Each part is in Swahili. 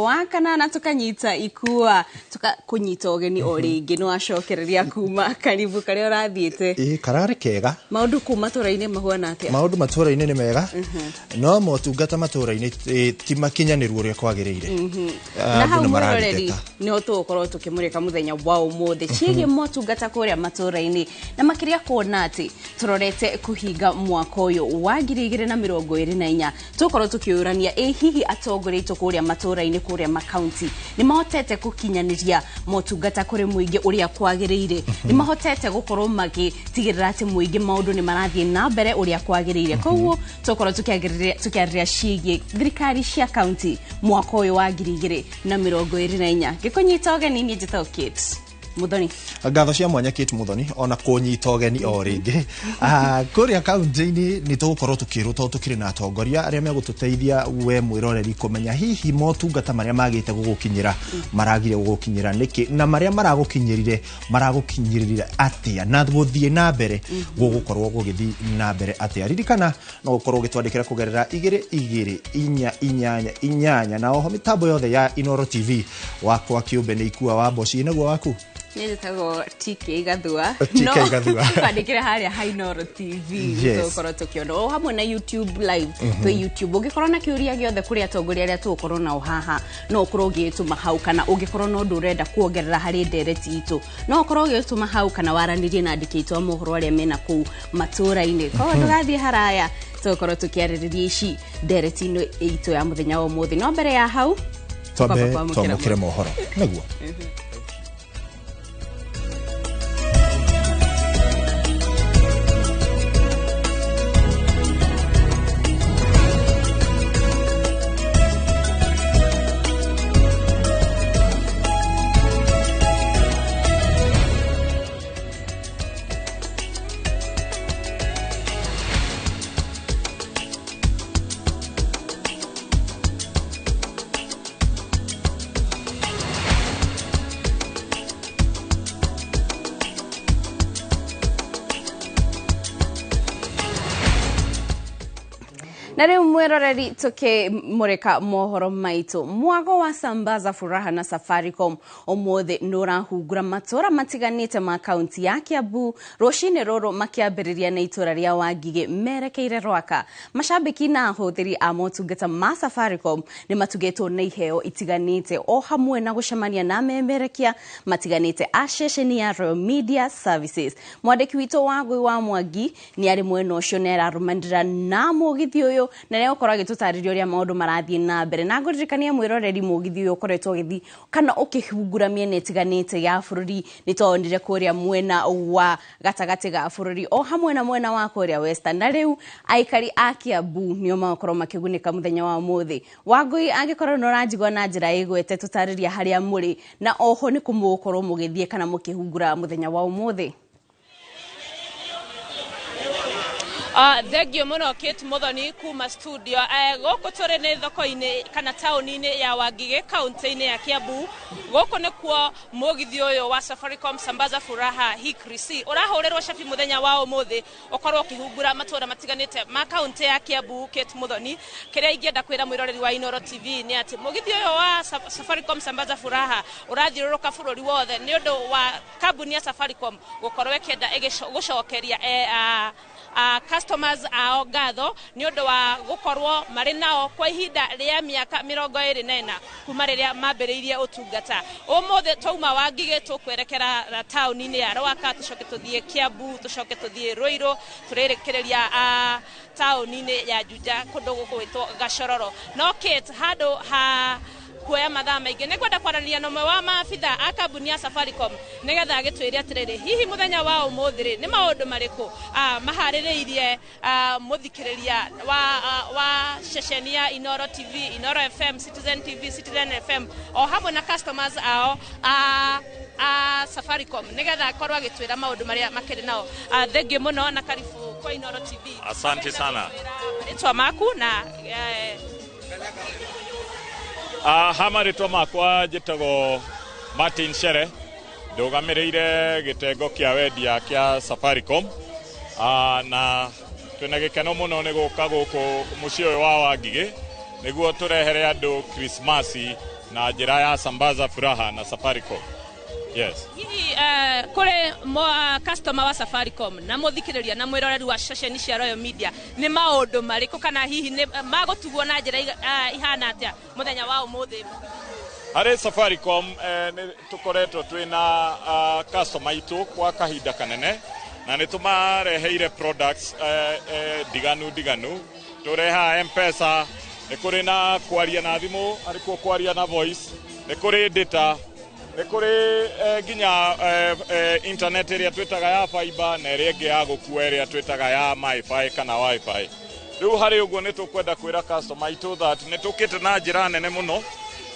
wakana na tukanyita ikua kunyita ogeni oringi no acokereria kuma karibu kare orathiete karare kega maundu kuma tora-ini mahuana atia maundu matura-ini ni mega no motungata matura-ini ti makinyaniru uria kwagiriire na hau mwiroreri ni otukorwo tukimurika muthenya wa umuthi ciege motungata kuria matura-ini na makiria kuona ati turorete kuhinga mwaka uyu wa 2024 tukorwo tukiurania hihi atongoretwo kuria matura-ini kuria makaunti ni mahotete kukinyaniria motungata kuri muingi uria kwagiriire ni mahotete gukorwo magitigirira ati muingi maundu ni marathie na mbere uria kwagiriire koguo tukorwo tukiarira ciege thirikari cia county mwaka uyu wa 2024 gikunyita ogeni ni njita Kate Muthoni ngatho cia mwanya Kate Muthoni ona kunyita ogeni o ringi kuria county-ini ni tugukorwo tukirutwo tukiri na atongoria aria megututeithia we mwiroreri kumenya hihi motungata maria magite gugukinyira maragire gugukinyira niki na maria maragukinyirire atia na guthie na mbere gugukorwo gugithi na mbere atia ririkana no gukorwo gitwandikira kugerera 2288 na oho mitambo yothe ya Inoro TV wakwa kiumbe ni ikua wa boci naguo waku Nitago TK Gathua Pandikira haria Inoro TV tukorwo tukiona o hamwe na YouTube live to YouTube ugikorwo na kiuria giothe kuri atongoria aria tukorwo na haha no ukorwo gituma hau kana ugikorwo no ndurenda kuongerera hari ndereti itu no ukorwo gituma hau kana waranirie na andikito a mohoro aria mena ku matura-ini kwa tugathie haraya tukorwo tukiaririria ici ndereti ino itu ya muthenya wa muthi no mbere ya hau twamukire mohoro naguo Nare mwiroreri tuke mureka mohoro maitu mwago wa Sambaza Furaha na Safaricom omothe nurahungura matora matiganite ma county ya Kiambu roshine roro makiambiriria na itura ria Wangige merekeire Rwaka mashabiki na ahothiri a motungata ma Safaricom ni matugetwo na iheo itiganite o hamwe na gucemania na memerekia matiganite a ceceni ya Royal Media Services mwandiki wito Wangui wa Mwangi ni ari mwena ucio nera rumandira na mugithi uyu na leo korage tutaririo ria maundu marathie na mbere na nguririkania mwiroreri mugithi uyu koretwo githi kana ukihungura miene tiganite ya bururi nitondire kuria mwena wa gatagati ga bururi o hamwe na mwena wa kuria western na riu aikari a Kiambu nio makorwo makigunika muthenya wa muthi Wangui agikorwo no ranjigwa na njira igwete tutariria haria muri na oho ni kumukorwo mugithie kana mukihungura muthenya wa umuthi Thank you muno Kate Muthoni kuma studio goko tore ne thoko-ini kana town-ini ya Wangige county-ini ya Kiambu goko ne kuo mugithi uyu wa Safaricom Sambaza Furaha Hikrisi urahurerwo shafi muthenya wa umuthi ukorwo kihungura matura matiganite ma county ya Kiambu Kate Muthoni kiria ingienda kwira mwiroreri wa Inoro TV ni ati mugithi uyu wa Safaricom Sambaza Furaha urathiururuka bururi wothe ni undu wa kambuni ya Safaricom gukorwo ekenda gucokeria customers ao ngatho ni undu wa gukorwo mari nao kwa ihinda ria miaka 24 kuma riria mambiriirie utungata umuthe twauma Wangige tukwerekera town-ini ya Rwaka tucoke tuthie Kiambu tucoke tuthie Ruiru turerekereria town-ini ya Juja kundu gugwitwo Gashororo no Kate handu ha kuoya mathaa maingi nikwenda kwarania na mwe wa maabitha a kambuni ya Safaricom nigetha agitwire atiriri hihi muthenya wa umuthiri ni maundu mariku mahaririirie muthikiriria wa ceceni ya Inoro TV Inoro FM Citizen TV Citizen FM o hamwe na customers ao Safaricom nigetha akorwo agitwira maundu maria makiri nao thank you muno na karibu kwa Inoro TV asante sana ritwa maku na hamaritwa makwa jitago Martin Shere ndugamireire gitengo kia wendia kia Safaricom na twina gikeno muno ni guka guku mucii uyu wa Wangige niguo turehere andu Christmas na njira ya Sambaza Furaha na Safaricom. Yes. Kule customer wa Safaricom na muthikiriria na mwiroreri wa ceceni cia Royal Media ni maundu mariku kana hihi ni magotugwo na njira ihana atia muthenya wa umuthi? Hari Safaricom ni tukoretwo twina customer itu kwa kahinda kanene na ni tumareheire products diganu tureha M-Pesa, ni kuri na kwaria na thimu, ariko kwaria na voice, ni kuri data, ni kuri ginya internet area twitaga ya fiber na area ya gukua area twitaga ya MiFi kana Wi-Fi. Riu hari uguo ni tukwenda kwira customer itu that ni tukite na njira nene muno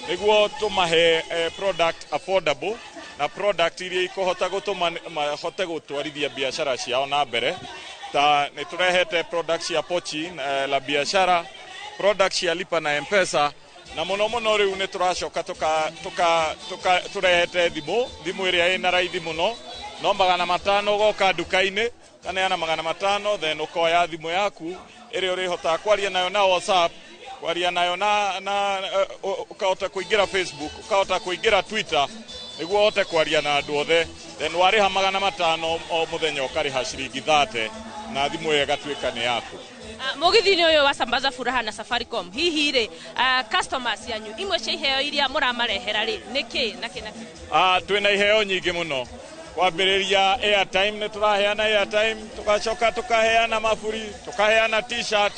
niguo tumahe product affordable na product iria ikohota gutuma mahote gutwarithia biashara ciao na mbere. Ta ni turehete products ya pochi la biashara, products ya lipa na M-Pesa, na muno riu ni turacoka turehete thimu iria ina raithi muno no 500 goka dukaini kana yana 500 then ukoya thimu yaku iria urihota kwaria nayo na WhatsApp, kwaria nayo na ukahota kuingira Facebook, ukahota kuingira Twitter niguo hote kwaria na andu othe, then wariha 500 o muthenya ukariha ciringi 30 na thimu iyo gatwika ni yaku. Mugithini uyu wa Sambaza Furaha na Safaricom hihi ri customers yanyu imwe cia iheo iria muramarehera ri niki naki twina iheo nyingi muno. Kwambiriria airtime ni turaheana airtime, tugacoka tukaheana maburi, tukaheana t-shirt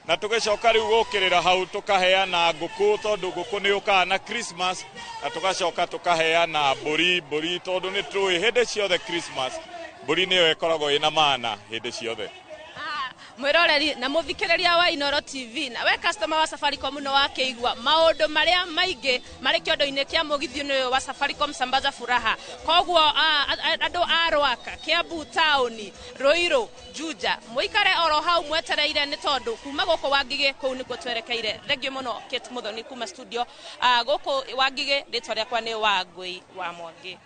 na tugacoka riu gukirira hau tukaheana nguku tondu nguku ni uka na Christmas, na tugacoka tukaheana mburi tondu ni true hindi ciothe Christmas mburi niyo ikoragwo ina maana hindi ciothe. Mwiroreri na muthikiriria wa Inooro TV na we customer wa Safaricom no wakeigwa maundu maria maingi mari kiondo-ini kia mugithio-ini wa Safaricom Sambaza Furaha. Koguo andu a Rwaka, Kiambu town, Ruiru, Juja muikare oro hau mwetereire ni tondu kuma guko Wangige kou nikuo twerekeire. Thengio muno Kate Muthoni kuma studio guko Wangige, ritwa riakwa ni Wangui wa Mwangi.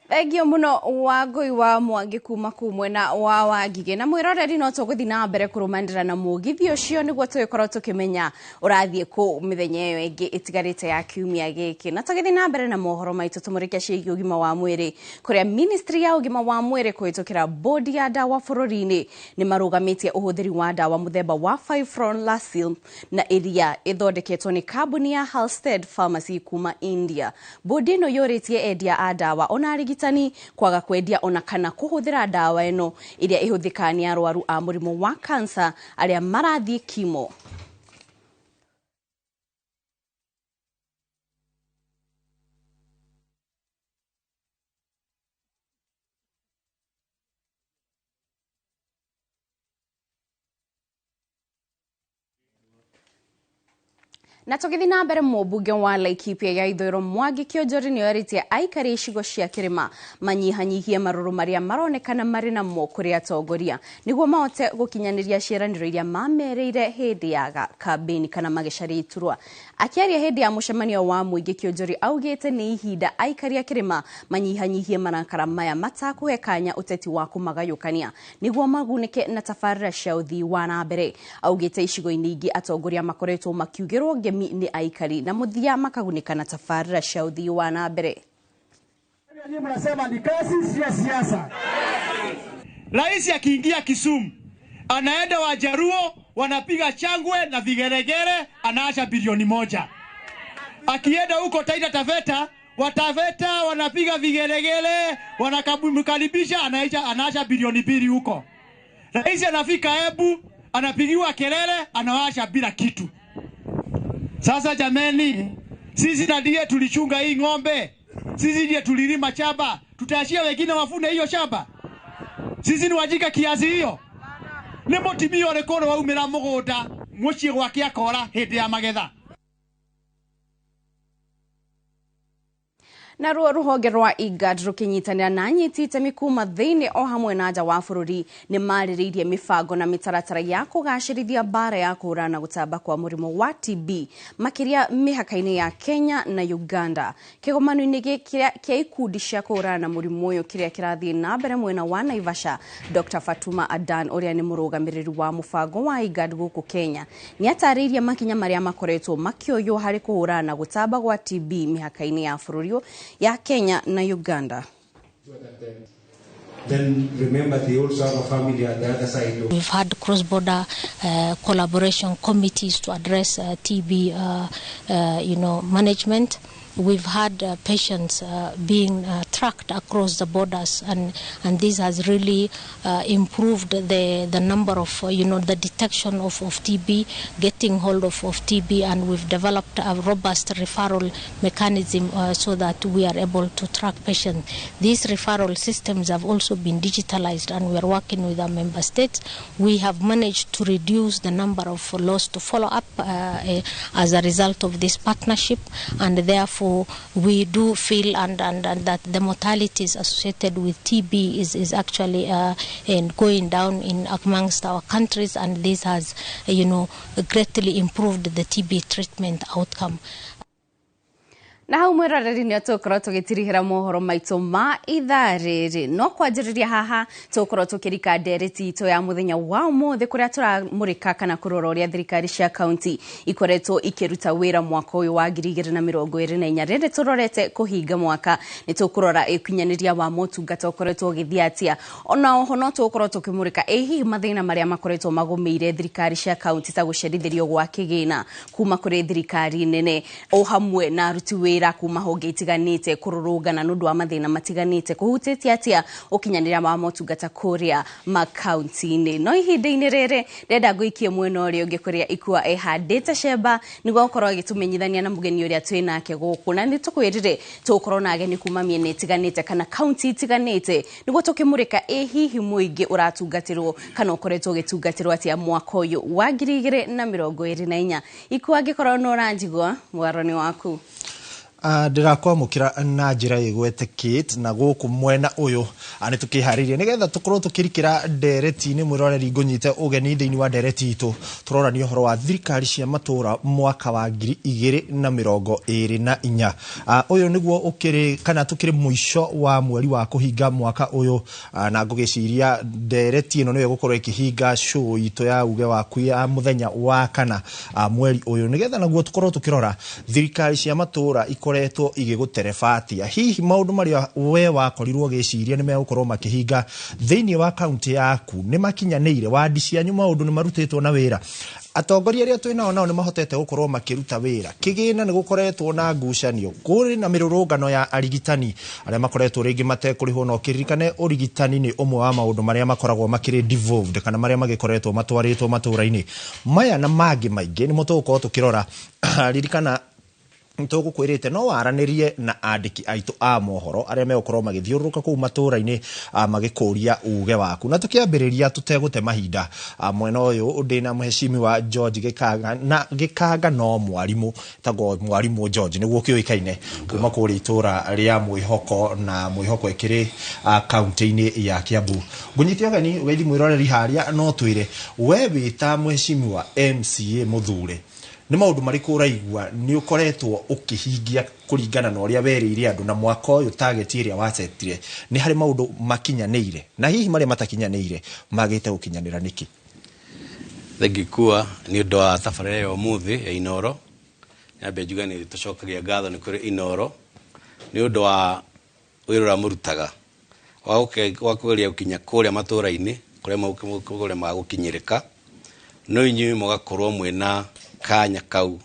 Thengio muno Wangui wa Mwangi kuma kumwena wa Wangige, na mwiroreri no tuguthi na mbere kurumandira na mugithi ucio niguo tugikorwo tukimenya urathie ku mithenya iyo ingi itigarite ya kiumia giki. Na tugithi na mbere na mohoro maitu tumurike ciigi ugima wa mwiri kuria ministry ya ugima wa mwiri kuitukira bodi ya dawa bururi-ini ni marugamitie uhuthiri wa dawa muthemba wa 5-fluorouracil na iria ithondeketwo ni kambuni ya Halstead Pharmacy kuma India. Bodi no yoritie endia a dawa ona arigitani kwaga kwendia ona kana kuhuthira dawa eno iria ihuthika ni arwaru a murimu wa cancer aria marathie kimo. Na tugithi na mbere mubunge wa Laikipia ya Ithũĩro Mwangi Kĩonjori ni oritie aikari icigo cia kirima manyihanyihie marũrũ maria maronekana mari namo kuri atongoria niguo mahote gukinyaniria ciĩranĩro iria mamereire hindi ya kambeni kana magĩcaria iturwa. Akiaria hindi ya mucemanio wa muingi Kĩonjori augite ni ihinda aikari a kirima manyihanyihie marakara maya matakuhe kanya uteti wa kumagayũkania niguo magunike na tabarĩra cia ũthii wa na mbere. Augite icigo-inĩ ingĩ atongoria makoretwo makiugĩrwo ni aikari na muthia makagunika na tabarĩra cia ũthii wa na mbere. Ni mnasema ni kazi sio siasa. Rais akiingia Kisumu anaenda Wajaruo wanapiga changwe na vigeregere anaacha bilioni 1. Akienda huko Taita Taveta wataveta wanapiga vigeregere wanakamkaribisha anaacha bilioni 2 huko. Rais anafika Embu anapigiwa kelele anawaacha bila kitu. Sasa jameni, sisi ndiye tulichunga hii ng'ombe. Sisi ndiye tulilima shamba. Tutaachia wengine wafune hiyo shamba? Sisi ni wajika kiasi hiyo? Ni motimio rekono wa umira mugunda muciĩ gwake akora hindi ya magetha. Na ruhonge rwa IGAD rukinyitanira na anyiti itemi kuma thiini o hamwe na nja wa bururi ni maririirie mibango na mitaratara ya kugacirithia bara ya kura na gutamba kwa murimo wa TB makiria mihaka-ini ya Kenya na Uganda. Kigomano-ini kia ikundi cia kura na murimo uyu kiria kirathie na mbere mwena wa Naivasha, Dr. Fatuma Adan uria ni murugamiriri wa mubango wa IGAD guku Kenya ni atariirie makinya maria makoretwo makioyo hari kuhura na gutamba gwa TB mihaka-ini ya bururi ya Kenya na Uganda. Then remember they also have a family at the other side. We've had cross-border collaboration committees to address TB, management. We've had patients being tracked across the borders, and this has really improved the number of, the detection of TB, getting hold of TB, and we've developed a robust referral mechanism so that we are able to track patients. These referral systems have also been digitalized, and we are working with our member states. We have managed to reduce the number of lost follow-up as a result of this partnership, and therefore we do feel and that the mortalities associated with TB is actually going down in amongst our countries, and this has greatly improved the TB treatment outcome. Na hau mwerareri ni tukoro tugitirihira mohoro maitu ma ithariri no kwanjiriria haha tukoro tukirika ndereti ito ya muthenya wa umuthi kuria turamurika kana kurora uria thirikari cia county ikoretwo ikiruta wira mwaka uyu wa 2024 rende turorete kuhinga mwaka ni tukurora ikinyaniria wa motungata ukoretwo githiatia ona oho no tukoro tukimurika ehi mathina maria makoretwo magumeire thirikari cia county ta gucerithirio gwa kigina kuma kuri thirikari nene o hamwe na aruti wira kuma honge itiganite kururugana nundu wa mathina matiganite kuhutĩtie atia ukinyanĩria wa motungata kuria makaunti-inĩ no ihinda-inĩ rĩrĩ ndenda ngũikie mwena ũrĩa ũngĩ kuria ikua ehandĩte cemba nĩguo gũkorwo agĩtũmenyithania na mũgeni ũrĩa twĩ nake gũkũ na nĩ tũkwĩrire tũkorwo na ageni kuma mĩena itiganite kana kaunti itiganite nĩguo tũkĩmũrĩka hihi mũingĩ ũratungatĩrwo kana ũkoretwo ũgĩtungatĩrwo atia mwaka ũyũ wa 2024 ikua angĩkorwo no ũranjigua mwaroni waku. Ndirakwamukira na njira igwetekite na guku mwena uyu ani tukihariria nigetha tukorwo tukirikira ndereti-ini mwiroreri ngunyite ugeni thiini wa ndereti itu turorania uhoro wa thirikari cia matura mwaka wa 2024 uyu niguo ukiri kana tukiri muisho wa mweri wa kuhinga mwaka uyu na ngugiciria ndereti ino niwe gukorwo ikihinga show itu ya uge wa kuya muthenya wa kana mweri uyu nigetha naguo tukorwo tukirora thirikari cia matura ikoretwo igiguterefatia hihi maundu maria we wakorirwo giciria ni megukorwo makihinga thiini wa kaunti yaku ni makinyanĩire wadi cianyu maundu ni marutĩtwo na wira atongoria aria twina nao ni mahotete gukorwo makiruta wira kigina ni gukoretwo na ngucanio kuri na mirurungano ya arigitani aria makoretwo ringi matekurihwo no kiririkane urigitani ni umwe wa maundu maria makoragwo makiri devolved kana maria magikoretwo matwaritwo matura-ini maya na mangi maingi ni mutuko tukirora ririkana ntugukwirite no waranirie na andiki aitu a mohoro aria megukorwo magithiururuka kuu matura-ini magikuria uge waku na tukiambiriria tutegute mahinda mwena uyu ndina muheshimi wa George Gikanga no mwarimu tago mwarimu George niguo kioikaine kuma kuri itura ria Mwihoko na Mwihoko ikiri kaunti-ini ya Kiambu ngunyitio gani ugethi mwiroreri haria no twire we wita muheshimi wa MCA Muthure ni maundu mariku uraigua ni ukoretwo ukihingia kuringana na uria werire andu na mwaka uyu target iria wasetire ni hari maundu makinyanĩire na hihi maria matakinyanĩire magite gukinyanĩra niki thengikua ni undu wa tabarĩra ya umuthi ya Inoro nyambe njuga ni tucokagia ngatho ni kuri Inoro ni undu wa wĩra murutaga wa kugeria gukinya kuria matura-ini kuria magukinyirika no inyu mugakorwo mwena kanya kau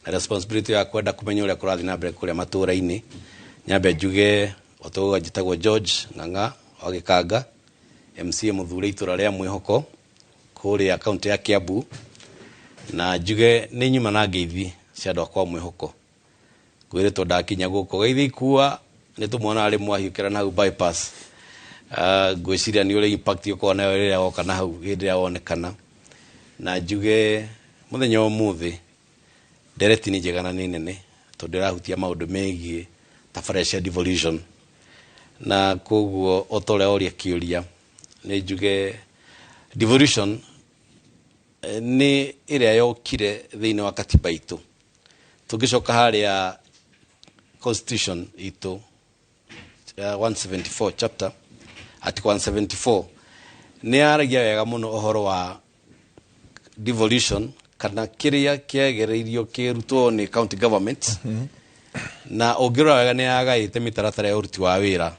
na responsibility ya kwenda kumenya uria kurathi na mbere kuria matura-ini nyambe njuge otogo njitagwo George Ng'ang'a wa Gikanga MCA Muthure itura ria Mwihoko kuria kaunti ya Kiambu na njuge ni nyuma na ngeithi cia andu akwa Mwihoko ngwiritwo ndakinya guko geithi kuwa ni tumwona ari mwahiukira na hau bypass ngwiciria ni uri impact yoko nayo riria woka na hau hindi ya wonekana na njuge muthenya umuthi ndereti ni njega na nene tondu irahutia maundu megie tabarĩra cia devolution na koguo otore oria kiuria nĩ njuge devolution nĩ ĩrĩa yokire thĩinĩ wa katiba itũ tũngĩcoka harĩa constitution itũ 174 chapter article 174 nĩ yaragia wega mũno ũhoro wa devolution kana kĩrĩa kĩagereirio kĩrutwo nĩ county government na ũngĩrora wega nĩ yagaĩte mĩtaratara ya ũruti wa wĩra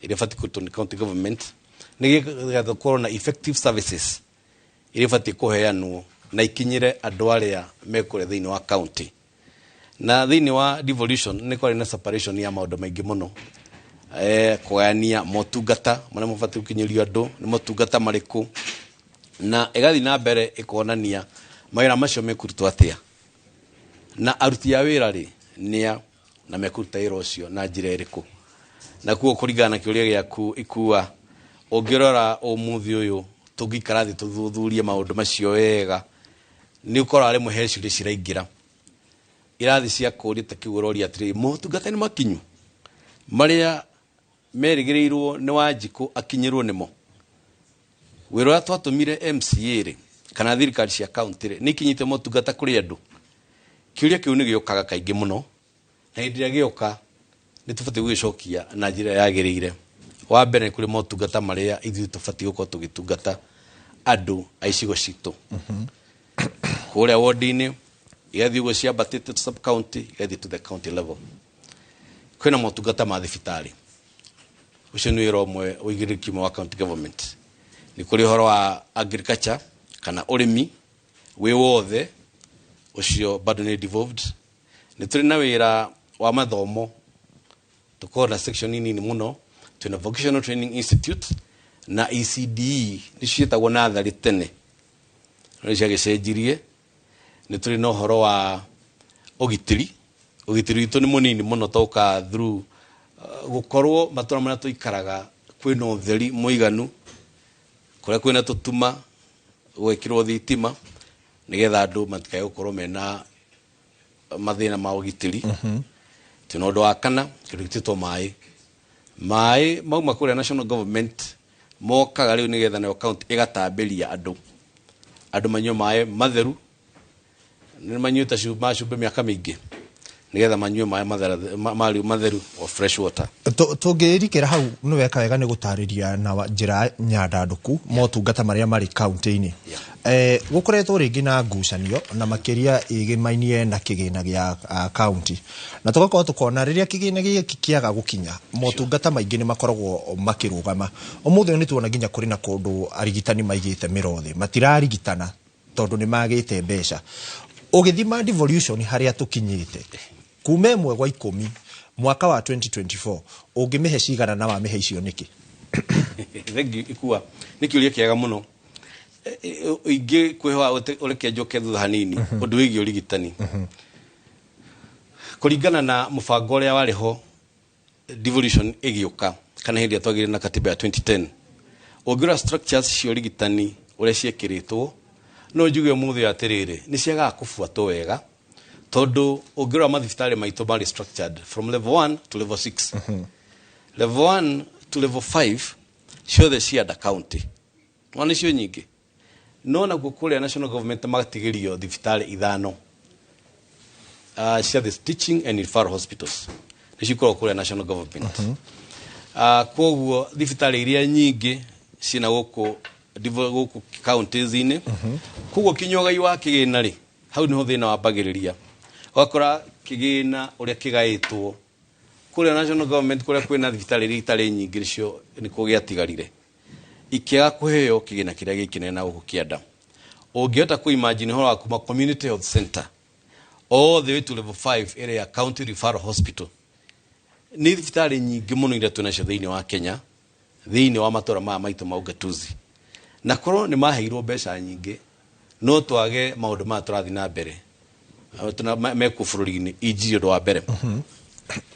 ĩrĩa batiĩ kũrutwo nĩ county government nĩgetha gũkorwo na effective services iria batiĩ kũheanwo na ikinyire andũ arĩa mekũrĩa thĩinĩ wa county na thĩinĩ wa devolution nĩ kwarĩ na separation ya maũndũ maingĩ mũno kũgayania motungata marĩa mabatiĩ gũkinyĩrio andũ nĩ motungata marĩkũ na ĩgathiĩ na mbere ĩkonania mawĩra macio mekũrutwo atĩa na aruti a wĩra rĩ nĩa na mekũruta wĩra ũcio na njĩra ĩrĩkũ na kuo kũringana na kĩũria gĩaku ikua ũngĩrora ũmũthĩ ũyũ tũngĩikara thĩ tũthuthurie maũndũ macio wega nĩ ũkorwo arĩ mũhe ciũria ciraingĩra irathi cia kũũria ta kĩu ũroria atĩrĩ motungata nĩ makinyu marĩa merĩgĩrĩirwo nĩ Wanjikũ akinyĩrwo nĩmo wĩra ũrĩa twatũmire MCA rĩ kana thirikari cia county rĩ nĩ ikinyĩte motungata kũrĩ andũ kĩũria kĩu nĩ gĩũkaga kaingĩ mũno na hĩndĩ ĩrĩa gĩoka nĩ tũbatiĩ gũgĩcokia na njĩra yagĩrĩire wa mbere kũrĩ motungata marĩa ithuĩ tũbatiĩ gũkorwo tũgĩtungata andũ a icigo citũ kũrĩa ward-inĩ igathiĩ ũguo ciambatĩte sub county igathiĩ to the county level kwĩna motungata ma thibitarĩ ũcio nĩ wĩra ũmwe ũigĩrĩrĩki wa county government nĩ kũrĩ ũhoro wa agriculture kana ũrĩmi wĩ wothe ũcio bado nĩ devolved nĩ tũrĩ na wĩra wa mathomo tũkorwo na section nini mũno twĩna vocational training institute na ECDE nĩ ciĩtagwo natharĩ tene nĩ ciagĩcenjirie nĩ tũrĩ na ũhoro wa ũgitĩri witũ nĩ mũnini mũno toka through gũkorwo matũra marĩa tũikaraga kwĩna ũtheri mũiganu kũrĩa kwĩna tũtuma gwĩkĩrwo thitima nĩgetha andũ matikae gũkorwo mena mathĩna ma ũgitĩri twĩna ũndũ wa kana kĩndũ gĩtĩtwo maĩ mauma kũrĩa national government mokaga rĩu nĩgetha nayo county ĩgatambĩria andũ manyue maĩ matheru nĩ manyuĩte macumbĩ mĩaka mĩingĩ nĩgetha manyue maĩ matheru o fresh water tũngĩrikĩra hau nĩ weka wega nĩ gũtarĩria na njĩra nyandandũku motungata marĩa marĩ kaunti-inĩ gũkoretwo rĩngĩ na ngucanio na makĩria ĩgĩmainie na kĩgĩna gĩa kaunti na tũgakorwo tũkona rĩrĩa kĩgĩna gĩkĩ kĩaga gũkinya motungata maingĩ nĩ makoragwo makĩrũgama ũmũthĩ ũyũ nĩ tuona nginya kũrĩ na kũndũ arigitani maigĩte mĩro matirarigitana tondũ nĩ magĩte mbeca ũgĩthima devolution harĩa tũkinyĩte kuma 1 gwa 10 mwaka wa 2024 ũngĩmĩhe cigana na wamĩhe icio nĩkĩ thengi ikua nĩ kĩũria kĩega mũno ingĩ kwĩhoa ũreke njoke thutha hanini ũndũ wĩgiĩ ũrigitani kũringana na mũbango ũrĩa warĩ ho devolution ĩgĩũka kana hĩndĩ ĩrĩa twagĩire na katiba ya 2010 ũngĩrora structures cia ũrigitani ũrĩa ciĩkĩrĩtwo no njuge mũthĩ atĩrĩrĩ nĩ ciagaga kũbuatwo wega tondũ ũngĩrora mathibitarĩ maitũ marĩ structured from level 1 to level 6 level 1 to level 5 ciothe cia under county no nĩcio nyingĩ no naguo kũrĩa national government magatigĩrio thibitarĩ 5 cia the teaching and referral hospitals nĩ cikoragwo kũrĩa national government koguo thibitarĩ iria nyingĩ ciĩna gũkũ counties-inĩ koguo kinyogai wa kĩgĩna rĩ hau nĩho thĩna wambagĩrĩria ũgakora kĩgĩna ũrĩa kĩgaĩtwo kũrĩa national government kũrĩa kwĩna thibitarĩ iria itarĩ nyingĩ cio nĩkuo gĩatigarire ikĩaga kũheo kĩgĩna kĩrĩa gĩkĩnene na gũkũ kĩanda ũngĩhota kũimagine ũhoro wa kuma community health center all the way to level 5 ĩrĩa county referral hospital nĩ thibitarĩ nyingĩ mũno iria twĩnacio thĩinĩ wa Kenya thĩinĩ wa matũra maya maitũ ma ugatuzi na korwo nĩ maheirwo mbeca nyingĩ no twage maũndũ maya tũrathiĩ na mbere mekwo bũrũri-inĩ injiri ũndũ wa mbere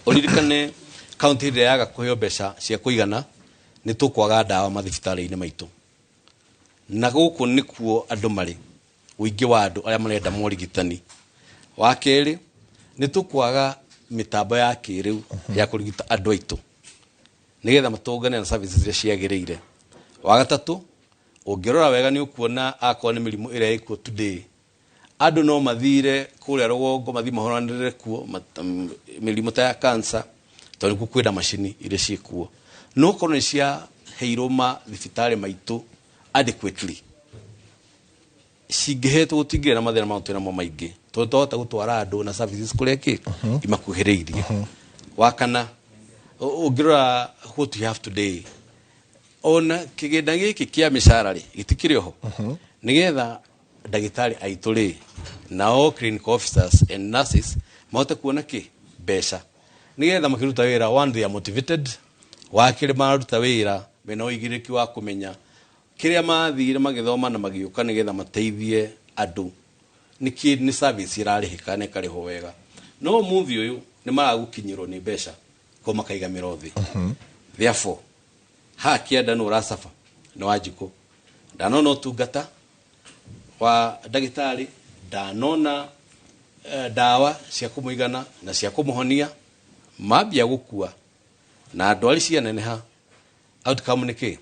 ũririkane county ĩrĩa yaga kũheo mbeca cia kũigana nĩ tũkwaga ndawa mathibitarĩ-inĩ maitũ na gũkũ nĩkuo andũ marĩ ũingĩ wa andũ arĩa marenda morigitani wa kerĩ nĩ tũkwaga mitambo ya kiriu ya kurigita andu aitu nigetha matungane na services iria ciagirire. Wa gatatu ungirora wega ni ukuona akwa ni mirimu iria ikuo today andu no mathire kuria rugongo mathi mahoranire kuo mirimu ta ya cancer tondu kukwira machini iria ciikuo no kono ni cia heiroma thibitari maitu adequately cigehetwo gutingire na mathina ma tuna mo maingi tondu tota gutwara andu na services kuria ki imakuhiriirie. Wa kana ungirora what you have today ona kigenda giki kia mishara ri gitikire ho nigetha ndagitari aitu ri na all clinical officers and nurses mahote kuona ki besha nigetha makiruta wira one they are motivated wakire maruta wira mena uigiriki wa kumenya kiria mathire magithoma na magiuka nigetha mateithie andu ni service irarihika ne kariho wega no muthi uyu ni maragukinyirwo ni besha ko makaiga mirothi. Therefore hakienda no rasafa no wajiko ndanona utungata wa ndagitari ndanona dawa cia kumuigana na cia kumuhonia mabia gukua na ndwari cia neneha outcome ni ki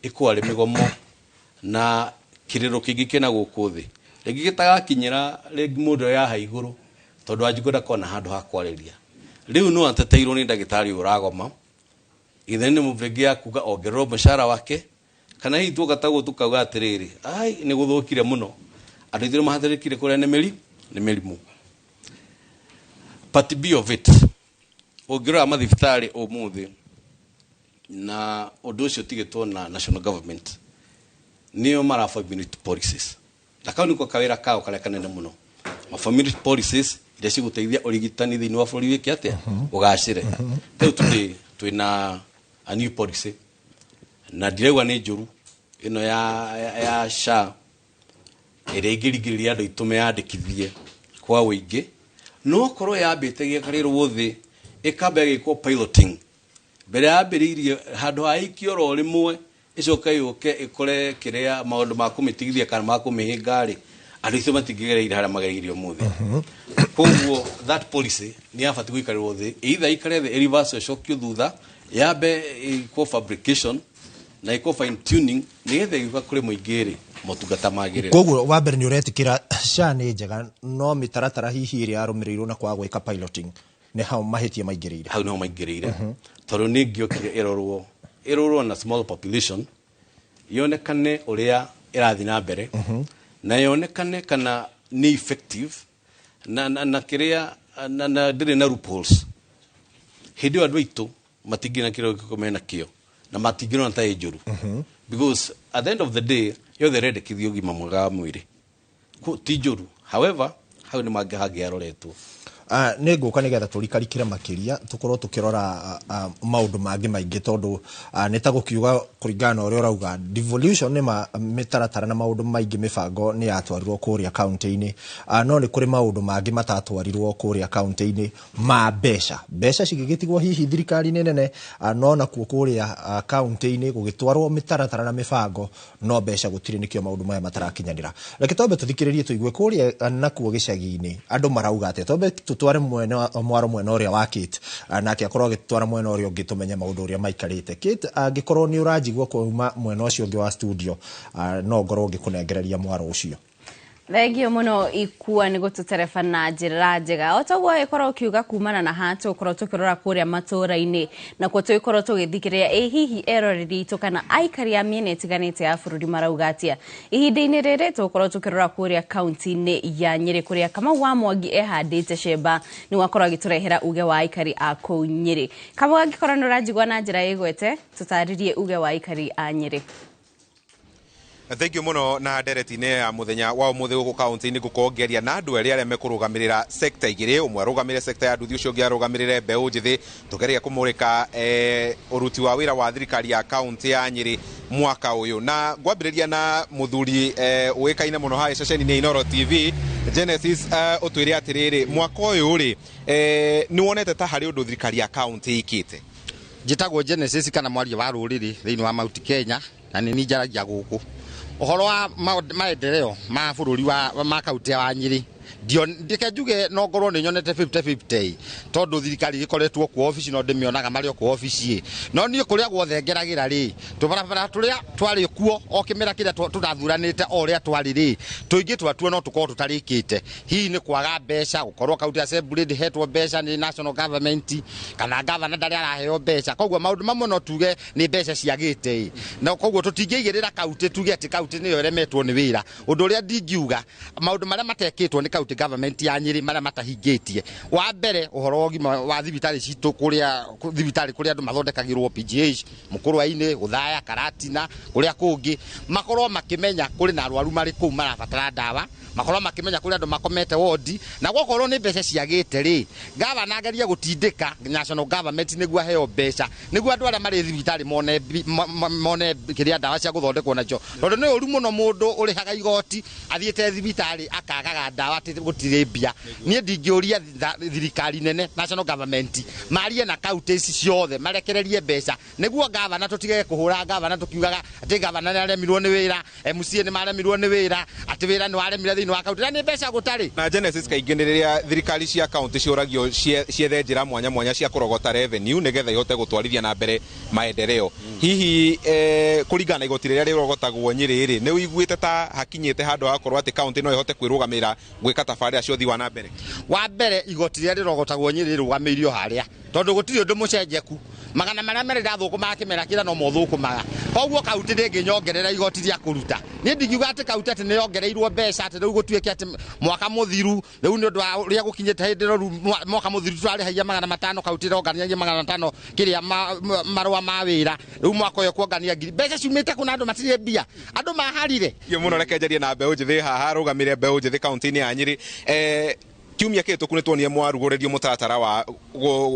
ikwari migomo na kiriro kingi kina guku thi rigi gitagakinyira rigi mundu ya haiguru tondu wajiko ndakona handu ha kwariria riu no anteteirwo ni ndagitari uragoma ithe ni muvengia kuga ongerero mshahara wake kana hii tu gatago tukauga atiriri ai ni guthukire muno andu ithire mahathirikire kuria ni mirimu part B of it ongerera mathibitari umuthi na undu ucio tigitwo na national government niyo mara family policies lakini ko kawira kao kale kanene muno ma family policies iria ciguteithia urigitani thini wa bũrũri wiki atia ugacire riu twina a new policy na direwa ni njuru ino ya SHA iria igirigiriria andu itume yandikithie kwa wingi no korwo yambite giakarirwo wothi ikamba gikwo piloting mbere yambiririe handu haikio ro rimwe icoka yuke ikore kiria maundu ma kumitigithia kana ma kumihinga ri andu icio matingigereire haria mageririo muthi koguo that policy ni abati guikarirwo thi either ikare the reverse shock thutha yabe iko fabrication na iko fine tuning nigetha yuka kuri muingiri motungata magirira. Koguo wa mbere ni uretikira SHA ni njega no mitaratara hihi iri arumirirwo na kwa gwika piloting ni hau mahitie maingirire hau no maingirire tondu ni ngiokire irorwo na small population yonekane uria irathi na mbere na yonekane kana ni effective na kiria na ndire na loopholes hindi andu aitu matingina kiro kumena kio na matingina nta ejuru because at the end of the day you're the red kithio gima mwega mwiri ku tijuru. However how ni magagia roretwo ne nguka nigetha turikarikire makiria tukorwo tukirora maundu mangi maingi tondu nitagukiuga kuringana uri urauga devolution ni mitaratara na maundu maingi mibango ni yatwarirwo kuria county-ini no ni kuri maundu mangi matatwarirwo kuria county-ini ma besha cigigitigwo hihi thirikari nene no na kuria county-ini gugitwarwo mitaratara na mibango no besha gutiri nikio maundu maya matarakinyanira. Reke tombe tuthikiririe tuigue kuria nakuo gicagi-ini andu marauga ate tombe tutware mwaro mwena uria wakit nake akorwo gitwara mwena uria ungi tumenya maundu uria maikarite kit angikorwo ni urajigwo kuma mwena ucio ungi wa studio no ngorwo ngikunengereria mwaro ucio. Thengio muno ikua ni gututerefa na njira njega otagwo ikorwo kiuga kumana na hatu ukorwo tukirora kuria matura-ini na kwo tuikorwo tugithikiria hihi eroreri to kana aikari ya miene itiganite ya bururi marauga atia ihinda-ini riri tukorwo tukirora kuria county-ini ya Nyeri kuria kama wa Mwangi ehandite shemba ni wakorwo giturehera uge wa aikari a kou Nyeri kama wangikorwo ni urajigwa na njira igwete tutaririe uge wa aikari a Nyeri. Thank you muno na nderetine ya muthenya wa umuthi guku county-ini gukongeria na andu aria mekurugamirira sector igiri umwe arugamirire sector ya nduthi ucio ungi arugamirire mbeu njithi tugeria kumurika uruti wa wira wa thirikari ya county ya Nyeri mwaka uyu na ngwambiriria na muthuri uikaine muno ha ceceni ni Inoro TV Genesis utwire atiriri mwaka uyu ri ni wonete ta hari undu thirikari ya county ikite. Jitagwo Genesis kana mwaria wa ruriri thiini wa Mount Kenya na ni njaragia guku uhoro wa maendeleo ma bururi wa ma kaunti ya Nyeri dio ndike njuge no ngorwo ni nyonete 50-50 tondu thirikari gikoretwo ku office no ndimionaga mari ku office no ni kuria gwothe ngeragira ri tubarabara turia twari kuo okimera kiria turathuranite o ria twari ri tuingi twatuo no tukorwo tutarikite hihi ni kwaga mbeca gukorwo county assembly ndihetwo mbeca ni national government kana governor ndari araheo mbeca koguo maundu mamwe no tuge ni mbeca ciagite na koguo tutingigirira county tuge ati county ni yo remetwo ni wira undu uria ndingiuga maundu maria matekitwo ni county government ya Nyeri maria matahingitie wa mbere uhoro ogima wa thibitari citu kuria thibitari kuria andu mathondekagirwo PGH Mukurwa-ini Uthaya Karatina kuria kungi makorwo makimenya kuri na arwaru mari ku marabatara ndawa makorwo makimenya kuri andu makomete wodi na gokorwo ni mbeca ciagite ri gavana ageria gutindika national government niguo heo mbeca niguo andu aria mari thibitari mone kiria ndawa cia guthondekwo nacio tondu ni uru muno mundu urihaga igoti athiete thibitari akagaga ndawa ati gutire mbia nie ndingiuria thirikari nene national government marie na counties ciothe marekererie mbeca niguo gavana tutige kuhura gavana tukiugaga ati gavana ni aremirwo ni wira MCA ni maremirwo ni wira ati wira ni waremire thiini wa county ni mbeca gutari na Genesis kaingĩ nĩ rĩrĩa thirikari cia county ciũragio ciethe njĩra mwanya mwanya cia kũrogota revenue nĩgetha ihote gũtwarithia na mbere maendeleo hihi kũringana na igoti rĩrĩa rĩrogotagwo Nyeri rĩ nĩ ũiguĩte ta hakinyĩte handũ hakorwo atĩ county no ihote kwĩrũgamĩrĩra gwĩka tabarĩra cia ũthii wa na mbere wa mbere igoti rĩrĩa rĩrogotagwo Nyeri rĩrũgamĩirio harĩa tondu gutiri undu mucenjeku magana maria mere ndathukuma kimera kira no muthukumaga koguo county ndinginyongerera igoti ria kuruta ni ndingiuga ati county ati ni yongereirwo mbeca ati riu gutuike ati mwaka muthiru riu ni undu ria gukinyite hindi ro mwaka muthiru twari haia magana 500 county rongania magana 500 kiria marwa ma wira riu mwaka uyo kuongania ngiri mbeca ciumite kuna andu matire mbia andu maharire ye muno rekenjeria na mbeu njithi haha rugamire mbeu njithi county ni ya Nyeri kiumia kitu kunitwonie mwarugorerio mutaratara wa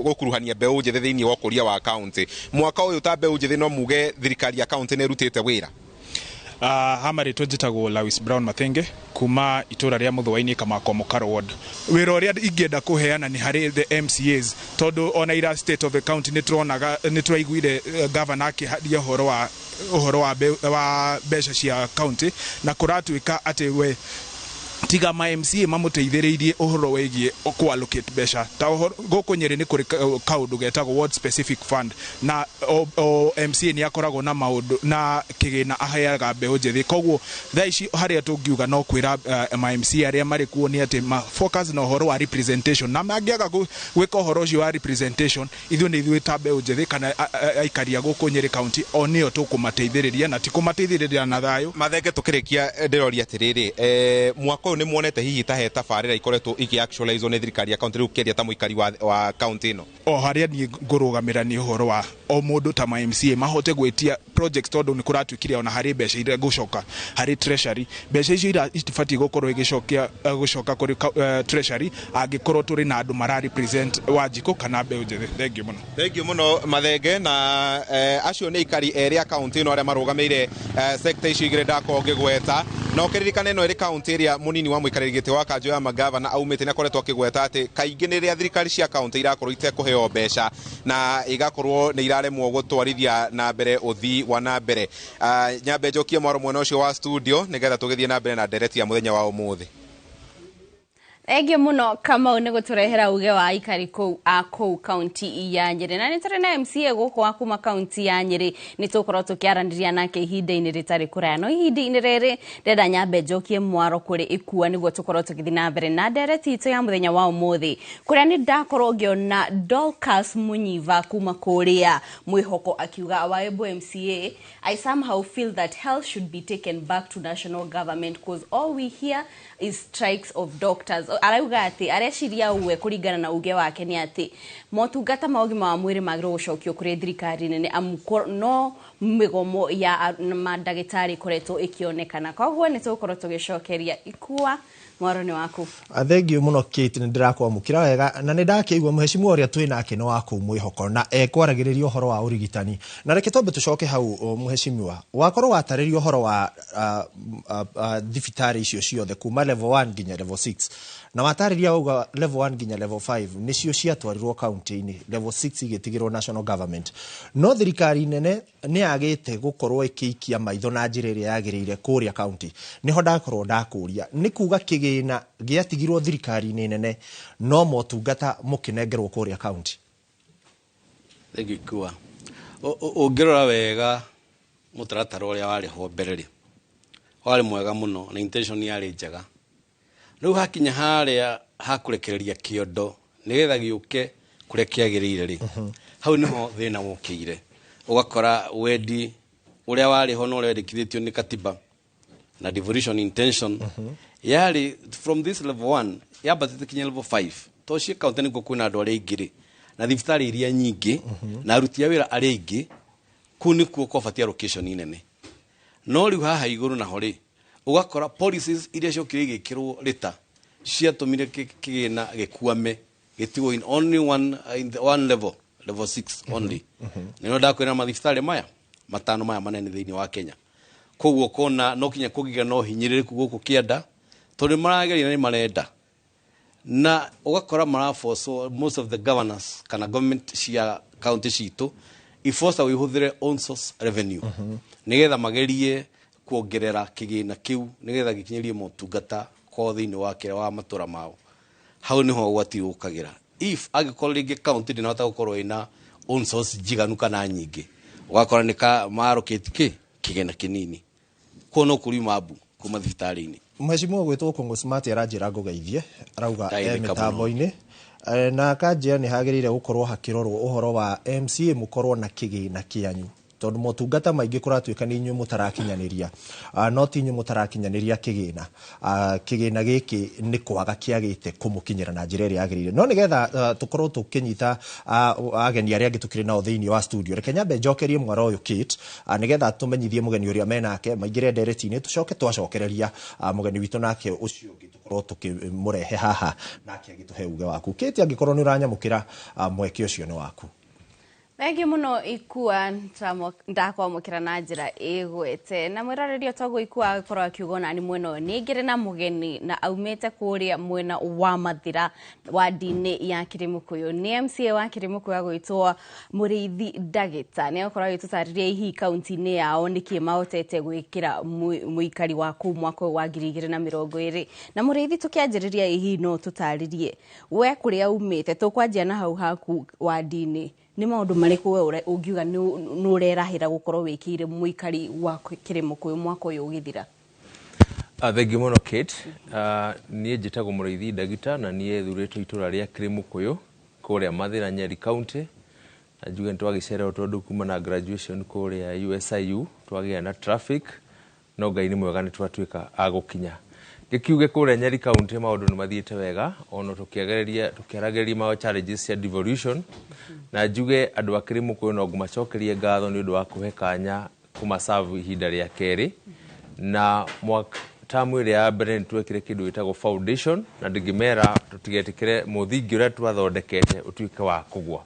gukuruhania mbeu njithi thiini wa kuria wa county mwaka uyu ta mbeu njithi no muge thirikari ya county ne rutite wira hamari twejitagwo Lewis Brown Mathenge kuma itura ria Muthwa-ini Kamako Mukaro ward wira uria ingienda kuheana ni hari the MCAs tondu ona ira state of the county ni turaiguire governor akiharia uhoro wa mbeca cia county na kuratuika ati we tiga ma MCA mamuteithiririe uhoro wegie ku allocate mbeca ta guku Nyeri ni kuri kaundu getagwo ward specific fund na MCA ni akoragwo na maundu na kigina aheaga mbeu njithi koguo thaici haria tungiuga no kwira ma MCA aria mari kuo ni ati ma focus na uhoro wa representation na magiaga gwika uhoro ucio wa representation ithu ni ithu ta mbeu njithi kana aikaria guku Nyeri county onio tukumateithiriria na tikumateithiriria na thayo Mathenge tukirikia ndiroria atiriri mwaka ni muonete hihi ta he tabarira ikoretwo iki actualize ni thirikari ya county riu keria ta muikari wa county no haria ni ngurugamira ni uhoro wa o mundu ta ma MCA mahote gwetia project tondu ni kuratwikire ona hari mbeca ire gucoka hari treasury mbeca icio ira itifati gukorwo gucoka kuri treasury angikorwo turi na andu mara represent Wanjiku kana mbeu njithi thank you muno Mathenge na acio ni ikari eri county no aria marugameire sector icio igire ndako ngigweta no kiririkane no eri county ria munini wa muikariri giti wa kanjo ya magavana aumite ni akoretwo akigweta ati kaingi ni ria thirikari cia county irakorwo itekuheo mbeca na igakorwo ni iraremwo gutwarithia na mbere uthii wa na mbere nyambe njokie mwaro mwena ucio wa studio nigetha tugithie na mbere na ndereti ya muthenya wa umuthi Ege muno kama ni guturehera uge wa ikari kou county ya Nyeri na nitare na MCA guku wa kuma county ya Nyeri nitukorwo tukiarandiria nake ihinda-ini ritari kuraya no ihinda-ini riri ndenda nyambe njokie mwaro kuri ikua niguo tukorwo tugithi na mbere na ndereti itu ya muthenya wa umuthi kuria ni ndakorwo ngiona Dorcas Munyiva kuma kuria mwihoko akiuga Waembu MCA I somehow feel that health should be taken back to national government because all we hear is strikes of doctors arauga ati areciria uwe kuringana na uge wake ni ati motungata maugima wa mwiri magiro gucokio kuri thirikari nene no migomo ya mandagitari koretwo ikionekana koguo ni tukorwo tugicokeria ikua mwaro ni waku thank you muno Kate ndirakwa mukira wega na ni ndakiigwa muheshimu uria twi nake no waku mwihoko na kwaragiriria uhoro wa urigitani na reke tombe tucoke hau muheshimu wakorwo wataririo uhoro wa thibitari icio ciothe kuma level 1 nginya level 6 na watariria uga level 1 nginya level 5 nicio ciatwarirwo county-inĩ, level 6 igitigirwo national government. No thirikari nene ni agite gukorwo ikiikia maitho na njira iria yagirire kuria county. Niho ndakorwo ndakuria ni kuga kigina giatigirwo thirikari nene no motungata mukinengerwo kuria county. Thegikua ungirora wega mutaratara uria wari ho mbere wari mwega muno na intention yari njega. Riu hakinya haria hakurekereria kiondo nigetha giuke kuria kiagirire ri hau niho thina wokire ugakora wendi uria wari ho no rendekithitio ni katiba na devolution intention yari from this level 1 yabatite kinya level 5 to cie county ni kwina andu aria ingiri na thibitari iria nyingi na aruti a wira aria ingi kuni kuo kobatia location nene no riu haha iguru na hori ugakora policies iria ciokire igikirwo rita ciatumire kigina gikuame gitigo in only one level 6 only nino ndakwira mathibitari maya matano maya manene thiini wa Kenya koguo kona no kinya kugiga no hinyiriku guku kianda tondu marageria ni marenda na ugakora maraforce most of the governors kana government cia county citu iforce wihuthire own source revenue nigetha magerie kuongerera kigina kiu nigetha gikinyirie motungata ko thiini wa kira wa matura mao hau niho gwati ukagira if agikorwo ringi county ndinahota gukorwo ina own source jiganu kana nyingi ugakora nika maroketi kigina kinini kono kuri mabu kuma thibitari-ini. Mheshimiwa gwitwo Kongo Smart aranjira ngugeithie arauga mitambo-ini na kanjia ni hagirire gukorwo hakirorwo uhoro wa MCA mukorwo na kigina kianyu tondu motungata maingi kuratuika ni inyu mutarakinyaniria no ti inyu mutarakinyaniria kigina giki ni kwaga kiagite kumukinyira na njira iria yagirire no nigetha tukorwo tukinyita ageni aria ngitukire nao thiini wa studio reke nyambe njokerie mwaro uyu Kate nigetha tumenyithie mugeni uria menake maingire ndereti-ini tucoke twacokereria mugeni witu nake ucio ngitukorwo tukimurehe haha nake agituhe uge waku Kate angikorwo ni uranyamukira mweke ucio ni waku. Thangi muno ikua ndakwamukira na njira igwete na mwirarerio togo ikua akorwo akiuga na ni mwena ni ngire na mugeni na aumete kuria mwena wa Mathira wa dini ya Kirimukuyu ni MCA wa Kirimukuyu gwitwo Muriithi Ndagita ni akorwo agitutariria ihi county-ini yao niki mahotete gwikira muikari wa ku mwaka wa 2020 na Muriithi tukianjiriria ihi no tutaririe we kuria umete tukwanjia na hau haku wa dini ni maundu mariku we ungiuga ni urerahira gukorwo wikire muikari wa Kirimukuyu mwaka uyu ugithira. Thank you muno Kate. Nie njitagwo Muriithi Ndagita na nie thuritwo itura ria Kirimukuyu kuria Mathira Nyeri County na njuge ntwagicererwo tondu kuma na graduation kuria USIU twagia na traffic no Ngai ni mwega ni twatuika agukinya gikiuge kuria Nyeri County maundu ni mathiete wega ono tukiarageria ma challenges cia devolution na njuge andu a Kirimukuyu no ngumacokerie ngatho ni undu wa kuhe kanya kuma serve ihinda ria keri na tamu iria ya mbere twekire kindu gitagwo foundation na ndingimera tutigetikire muthingi uria twathondekete utuike wa kugwa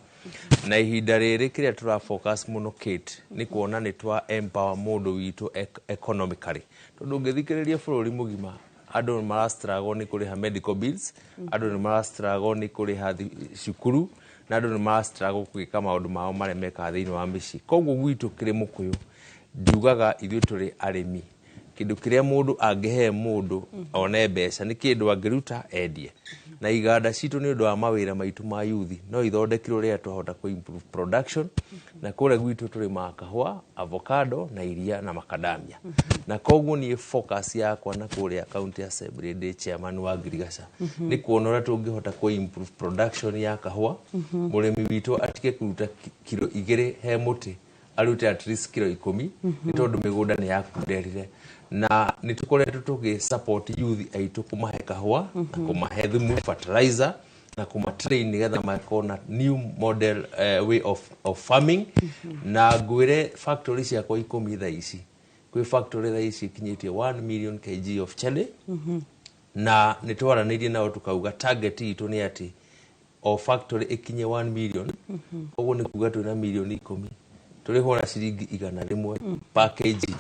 na ihinda riri kiria tura focus muno Kate ni kuona ni twa empower mundu witu economically tondu ngithikiriria bururi mugima andu ni marastruggle ni kuriha medical bills andu ni marastruggle ni kuriha cukuru na andu ni marastruggle gwika maundu mao maria meka thiini wa mici koguo gwitu Kirimukuyu njugaga ithuĩ turi arimi kindu kiria mundu angehe mundu one mbeca ni kindu angiruta endie na iganda citu ni undu wa mawira maitu ma youth no ithondekirwo ria twahota ku improve production na kure gwitu turi makahwa avocado na iria na macadamia na koguo ni focus yakwa na kuria county assembly ndi chairman wa Girigaca ni kuona ura tungihota ku improve production ya kahwa murimi witu atike kuruta kilo 2 he muti arute at least kilo 10 ni tondu migunda ni yakunderire na nitukoretwo tugi support youth aitu kumahe kahwa na kumahe thumu fertilizer na kumatrain nigetha makona new model way of farming na gwire factory cia kwa 10 tha ici kwi factory tha ici kinyitie 1 million kg of chili na nitwaranirie nao tukauga target itu ni ati o factory ikinye 1 million koguo ni kuga twina million 10 turi hona ciringi 100 per kg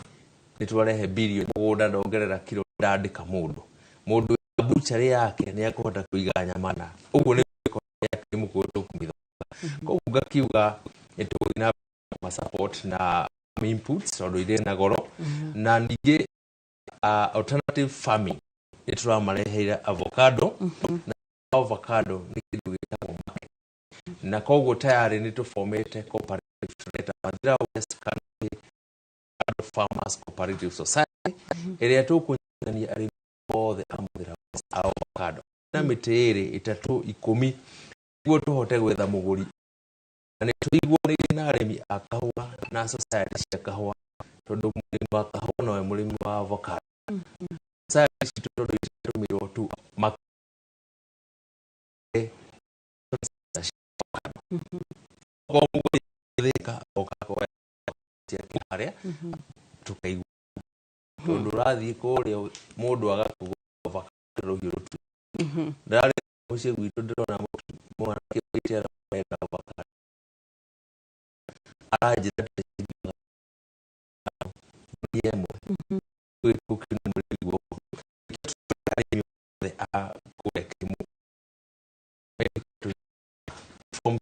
nitwarehe billion mugunda ndongerera kilo ndandika mundu buchari yake ni akũhota kũiga nyama na ũguo nĩ kĩrimũ kũndũ kumithwa koguo ngakiuga nĩtũgũthiĩ na support na inputs tondũ irĩ na goro na ningĩ alternative farming nĩtũramareheire avocado na avocado nĩ kĩndũ gĩtagwo market na koguo tayari nĩtũformĩte cooperative tunaita Mathira West Country Farmers Cooperative Society ĩrĩa tũkũnyitithania arĩmi othe a Mathira West a avocado na mĩtĩ ĩrĩ 3-10 nĩguo tũhote gwetha mũgũri na nĩtũiguanĩire na arĩmi a kahũa na society cia kahũa tondũ mũrĩmi wa kahũa nowe mũrĩmi wa avocado society citũ tondũ itũmĩrwo tu thika okakoya harĩa tukaigua tondũ ũrathiĩ kũrĩa mũndũ agakũgũra avocado rũhiũ rũtu ndarĩ mũciĩ gwitũ ndĩrona mwanake wĩtĩra wega avocado aranjĩra yemwe kwĩkũkĩra mũrĩmi wao a kũrĩa kĩrimũ from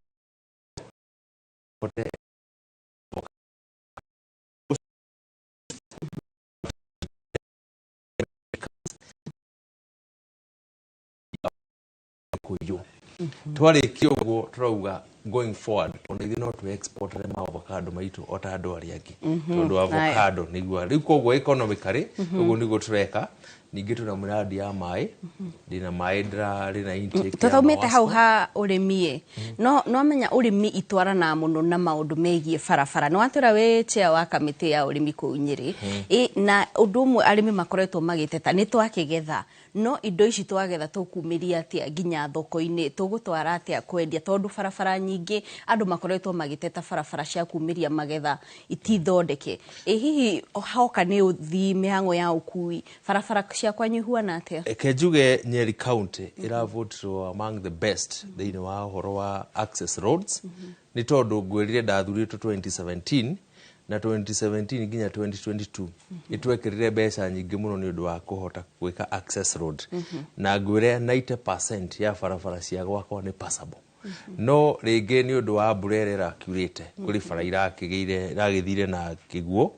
twarĩkia ũguo tũrauga going forward ona ithuĩ no tũ-export avocado maitũ o ta andũ arĩa angĩ tondũ avocado nĩguo rĩu koguo economically ũguo nĩguo tũreka ningĩ tũna mĩradi ya maĩ ndĩna maĩ ndĩrarĩ na intake tũthaumĩte hau ha ũrĩmi no menya ũrĩmi itwarana mũno na maũndũ megiĩ barabara nĩ watwĩra wĩ chair wa kamĩtĩ ya ũrĩmi kũu Nyĩrĩ na ũndũ ũmwe arĩmi makoretwo magĩteta nĩ twakĩgetha no indo ici twagetha tũkumĩria atĩa nginya thoko-inĩ tũgũtwara atĩa kwendia tondũ barabara nyingĩ andũ makoretwo magĩteta barabara cia kumĩria magetha itithondeke hihi hoka nĩ ũthii mĩhang'o ya ũkui barabara ciakwa nyihuana atĩa Kenjuge Nyeri County iravotirwo among the best thĩinĩ wa ũhoro wa access roads nĩ tondũ ngwĩrire ndathurĩtwo 2017 na 2017 nginya 2022 itwekĩrire mbeca nyingĩ mũno nĩ ũndũ wa kũhota gwĩka access road na ngwĩre 90% ya barabara cia gwakwa nĩ passable no rĩngĩ nĩ ũndũ wa mbura ĩrĩa ĩrakiurĩte kũrĩ bara iragĩthire na kĩguũ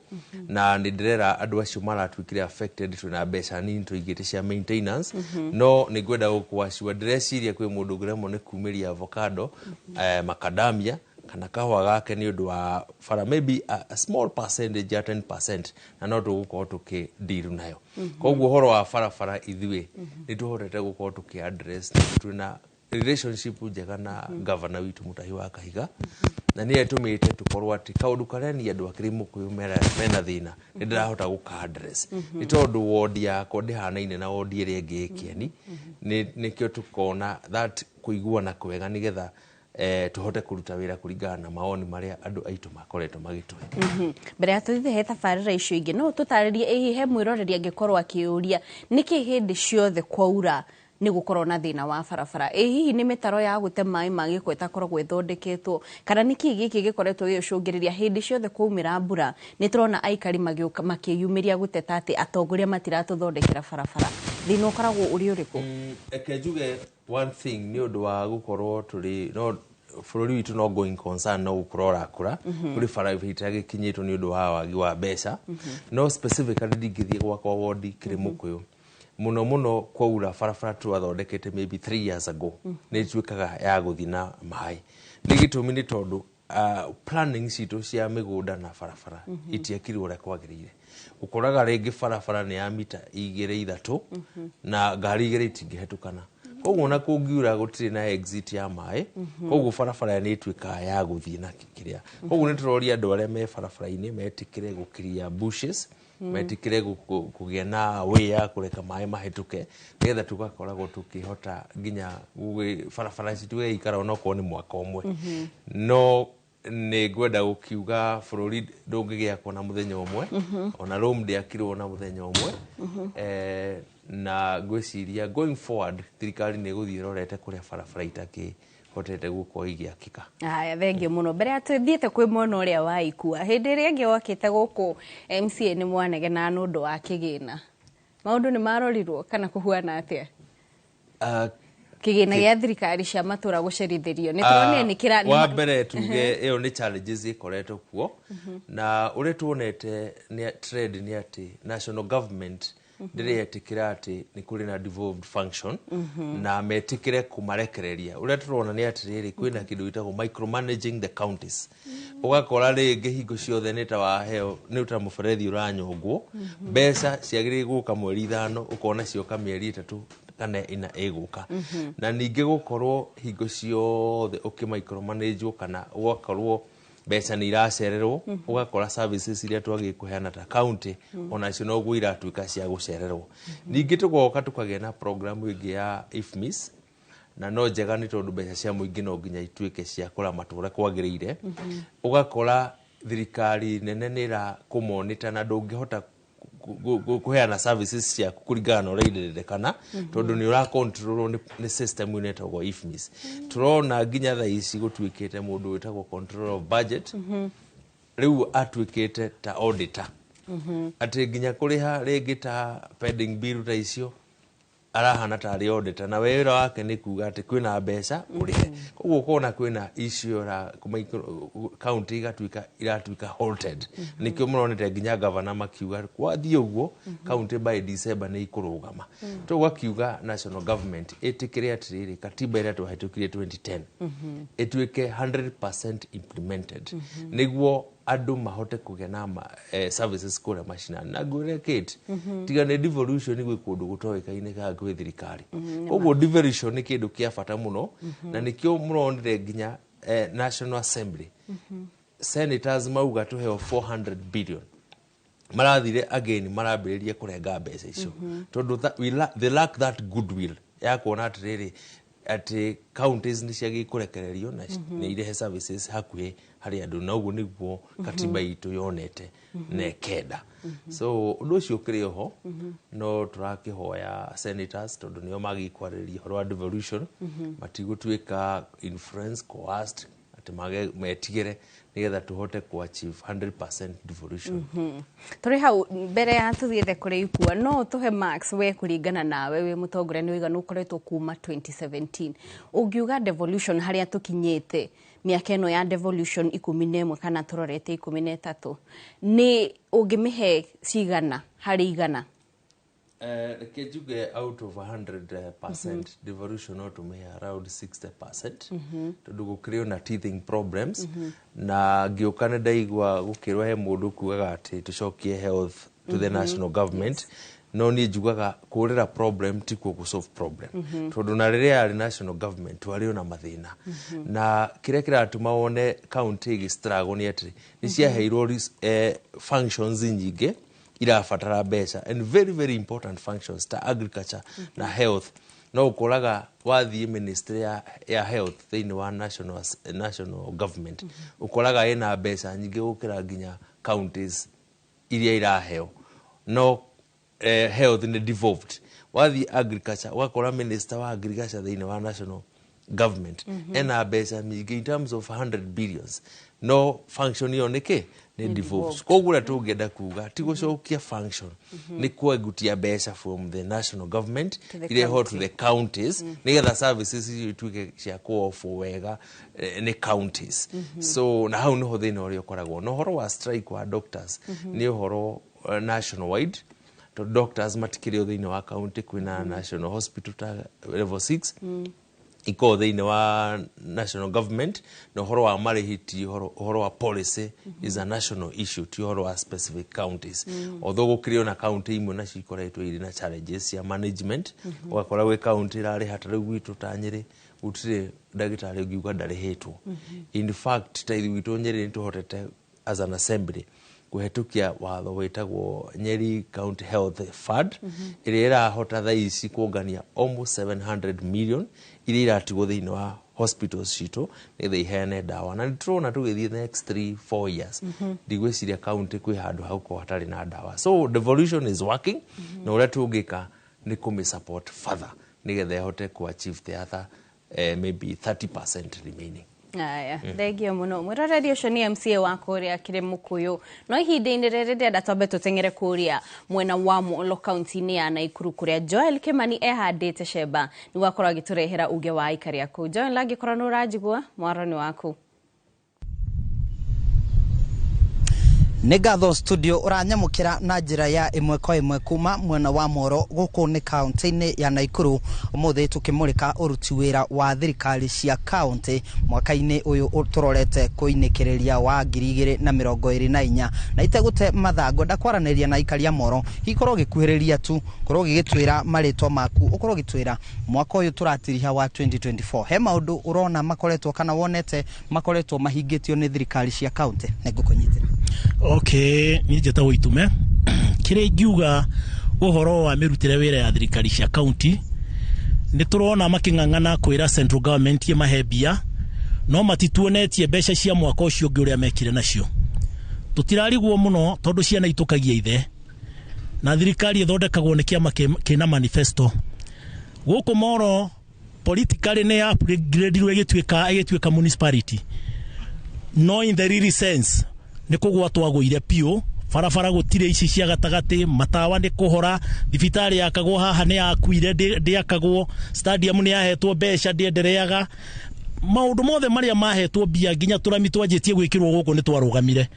na nĩ ndĩrera andũ acio maratuĩkire affected twĩna mbeca nini tũigĩte cia maintenance no nĩ ngwenda gũkũacua ndĩreciria kwĩ mũndũ ũngĩremwo nĩ kumĩria avocado macadamia kana kahũa gake nĩ ũndũ wa bara maybe a small percentage ya 10% na no tũgũkorwo tũkĩdeal nayo koguo ũhoro wa barabara ithuĩ nĩ tũhotete gũkorwo tũkĩ-address twĩna relationship njega na governor witũ Mutahi wa Kahiga na nĩ etũmĩte tũkorwo atĩ kaũndũ karĩa ni andũ akĩrĩ Mũkũyũ mena thĩna nĩ ndĩrahota gũka-address nĩ tondũ wodi yakwa ndĩhanaine na wodi ĩrĩa ĩngĩ ĩkĩani nĩkĩo tũkona that kũiguana kwega nĩgetha tuhote kũruta wĩra kũringana na maoni marĩa andũ aitũ makoretwo magĩtũhe mbere ya tũthiĩ he tabarĩra icio ingĩ no tũtarĩrie he mwĩroreri angĩkorwo akĩũria nĩkĩ hĩndĩ ciothe kwaura nĩ gũkorwo na thĩna wa barabara hihi nĩ mĩtaro ya gũte maĩ ma gĩko ĩtakoragwo ĩthondeketwo kana nĩkĩ gĩkĩ gĩkoretwo gĩgĩcũngĩrĩria hĩndĩ ciothe kwaumĩra mbura nĩ tũrona aikari makĩyumĩria gũteta atĩ atongoria matiratũthondekera barabara thĩna ũkoragwo ũrĩ ũrĩkũ Kenjuge one thing nĩ ũndũ wa gũkorwo tũrĩ no bũrũri witũ no going concern no gũkorwo ũrakũra kũrĩ bara itagĩkinyĩtwo nĩ ũndũ wa wagi wa mbeca no specifically ndingĩthiĩ gwakwa wodi kĩrĩ Mũkũyũ mũno kwaura barabara twathondekete maybe 3 years ago nĩ tuĩkaga ya gũthiĩ na maĩ nĩ gĩtũmi nĩ tondũ planning citũ cia mĩgũnda na barabara itiakirwo ũrĩa kwagĩrĩire ũkoraga rĩngĩ barabara nĩ ya mita 2-3 na ngari 2 itingĩhetũkana koguo na kũngiura gũtirĩ na exit ya maĩ koguo barabara nĩ ĩtuĩkaga ya gũthiĩ na kĩrĩa koguo nĩ tũroria andũ arĩa me barabara-inĩ metĩkĩre gũkiria bushes metĩkĩre kũgĩa na way ya kũreka maĩ mahĩtũke nĩgetha tũgakoragwo tũkĩhota nginya barabara citũ gũikara onokorwo nĩ mwaka ũmwe no nĩ ngwenda gũkiuga bũrũri ndũngĩgĩakwo na mũthenya ũmwe ona Rome ndĩakirwo na mũthenya ũmwe na ngwĩciria going forward thirikari nĩ gũthiĩ ĩrorete kũrĩa barabara itakĩhotete gũkorwo igĩakĩka. Haya thengio mũno mbere ya tũthiĩte kwĩ mwena ũrĩa wa Ikua hĩndĩ ĩrĩa ĩngĩ wokĩte gũkũ MCA nĩ mwanegena nĩ ũndũ wa kĩgĩna maũndũ nĩ marorirwo kana kũhuana atĩa? kigina gya thirikari cia matura gucerithirio ni tuone ni kira wa mbere tuge iyo ni challenges ikoretwo kuo na ure tuonete ni trade ni ati national government ndiretikira ati ni kuri na devolved function na metikire kumarekereria ure turona ni ati riri kwina kindu gitagwo micromanaging the counties ugakora ringi hingo ciothe ni ta waheo ni uta muberethi uranyongwo mbeca ciagire guka mweri 5 ukona cioka mieri 3 kana ina eguka na ningi gukorwo hingo ciothe ukimicromanage kana ugakorwo mbeca ni iracererwo ugakora services iria twagikuheana ta county ona cio no gwira tuika cia gucererwo ningi tugoka tukagia na program ingi ya IFMIS na no njega ni tondu mbeca cia muingi no nginya ituike cia kura matura kwagirire ugakora thirikari nene nira kumonita na ndungihota kuheana services cia kuringana na ureirerekana tondu ni ura control ni system unetagwo IFMIS turona nginya tha ici gutuikite mundu witagwo control of budget riu atuikite ta auditor ati nginya kuriha ringi ta pending bill ta icio arahana ta ari auditor na wira wake ni kuga ati kwina mbeca urihe koguo kona kwina issue ra county iratuika halted nikio muronete nginya governor makiuga kwathie uguo county by December ni ikurugama tugwakiuga national government etikire atiriri katiba ira twahitukirie 2010 etuike 100% implemented niguo andu mahote kugena services kura mashinani na ngure kit tiga ne devolution gwe kundu gutoikaine ka gwe thirikari ogwo devolution ni kindu kia bata muno na nikio muronire nginya National Assembly senators mauga tuheo 400 billion marathire again marambiririe kurenga mbeca icio tondu they lack that goodwill ya kuona atiriri ati counties ni ciagi kurekererio na ni irehe services hakuhe hari andu na uguo niguo katiba itu yonete nekenda so undu ucio kiri ho no turakihoya senators tondu nio magikwariria horo wa devolution matigutuika influence coerced ati metigire nigetha tuhote ku achieve 100% devolution turi hau mbere ya tuthiete kuri ikua no tuhe max we kuringana nawe we mutongore ni wiganu ukoretwo kuma 2017 ungiuga devolution haria tukinyete miaka eno ya devolution 11 kana turorete 13 ni ungimihe cigana hari igana Kejuge out of 100% devolution or to me around 60% to go na teething problems na giokane daigwa gukirwa he mundu kugaga ati tucokie health to the national government no ni jugaga kurira problem tiko ku solve problem tondu na riria ari national government wari ona mathina na kire kiratuma wone county gi struggle ni ati ni cia heirwo functions nyingi irafatara mbeca and very important functions ta agriculture na health no ukoraga wathi ministry ya health thini wa national government ukoraga ina mbeca nyingi gukira nginya counties iria iraheo no health ni devolved wathi agriculture wakora minister wa agriculture thini wa national government ena mbeca nyingi in terms of 100 billions no function yo niki ni devolved kogura tungenda kuga tigucokia function ni kuegutia mbeca from the national government ile ho to the counties nigetha services ituike cia kuofu wega ni counties so na hau no thina uri ukoragwo no horo wa strike wa doctors ni horo national wide to doctors matikire thina wa county kwina national hospital level 6 iko thini wa national government no horo wa marihiti horo wa policy is a national issue ti horo wa specific counties although gukiriyo na county imwe na cikoretwo iri na challenges ya management wakora we county rari hatari gwitu tanyiri utire ndagitari ugiuga ndarihitwo in fact taithi gwitu Nyeri nituhotete as an assembly kuhetukia watho wetagwo Nyeri County Health Fund iria irahota thaici kuongania almost 700 million iria iratigwo thini wa hospitals cito nithe iheane dawa na niturona tugithie next 3-4 years ndigwiciria county kwi handu hau ko hatari na dawa so devolution is working na uria tungika ni kumi support further nigetha ihote ku achieve the other maybe 30% remaining Aya, thegio muno. Mwiroreri ucio ni MCA wa kuria kire Mukuyu. No ihinda-ini riri ndenda twambe tutengere kuria mwena wa Molo kaunti-ini ya Naikuru kuria Joel Kimani ehandite cemba ni wakorwo agiturehera uge wa aikari aku. Joel, angikorwo ni urajigua mwaroni waku. Negatho studio uranyamukira na njira ya imwe kwa imwe kuma mwena wa Moro guku ni kaunti-ini ya Naikuru. Umuthi tukimurika uruti wira wa thirikari cia kaunti mwaka-ini uyu turorete kuinikiriria wa 2024 na itegute mathango ndakwaraniria na ikari ya Moro ikorwo gikuhiriria tu korwo gigitwira maritwa maku ukorwo gitwira mwaka uyu turatiriha wa 2024 he maundu urona makoretwo kana wonete makoretwo mahingitio ni thirikari cia kaunti negukunyitira. Okay, ni njeta itume kire ngiuga uhoro wa mirutire wira ya thirikari cia county ni turona makingangana kwira central government ye mahebia no matituonetie mbeca cia mwaka ucio ngi uria mekire nacio tutirariguo muno tondu ciana itukagia ithe na thirikari ithondekagwo ni kiama kina manifesto guku Moro politically ne upgrade igituika municipality no in the real sense ni kugwatwa guire pio farafara gutire ici cia gatagati matawa ni kuhora thibitari yakagwo haha ni akuire ndiakagwo stadium ni yahetwo mbeca ndiendereaga maundu mothe maria mahetwo bia nginya turami twanjitie gwikirwo guku ni twarugamire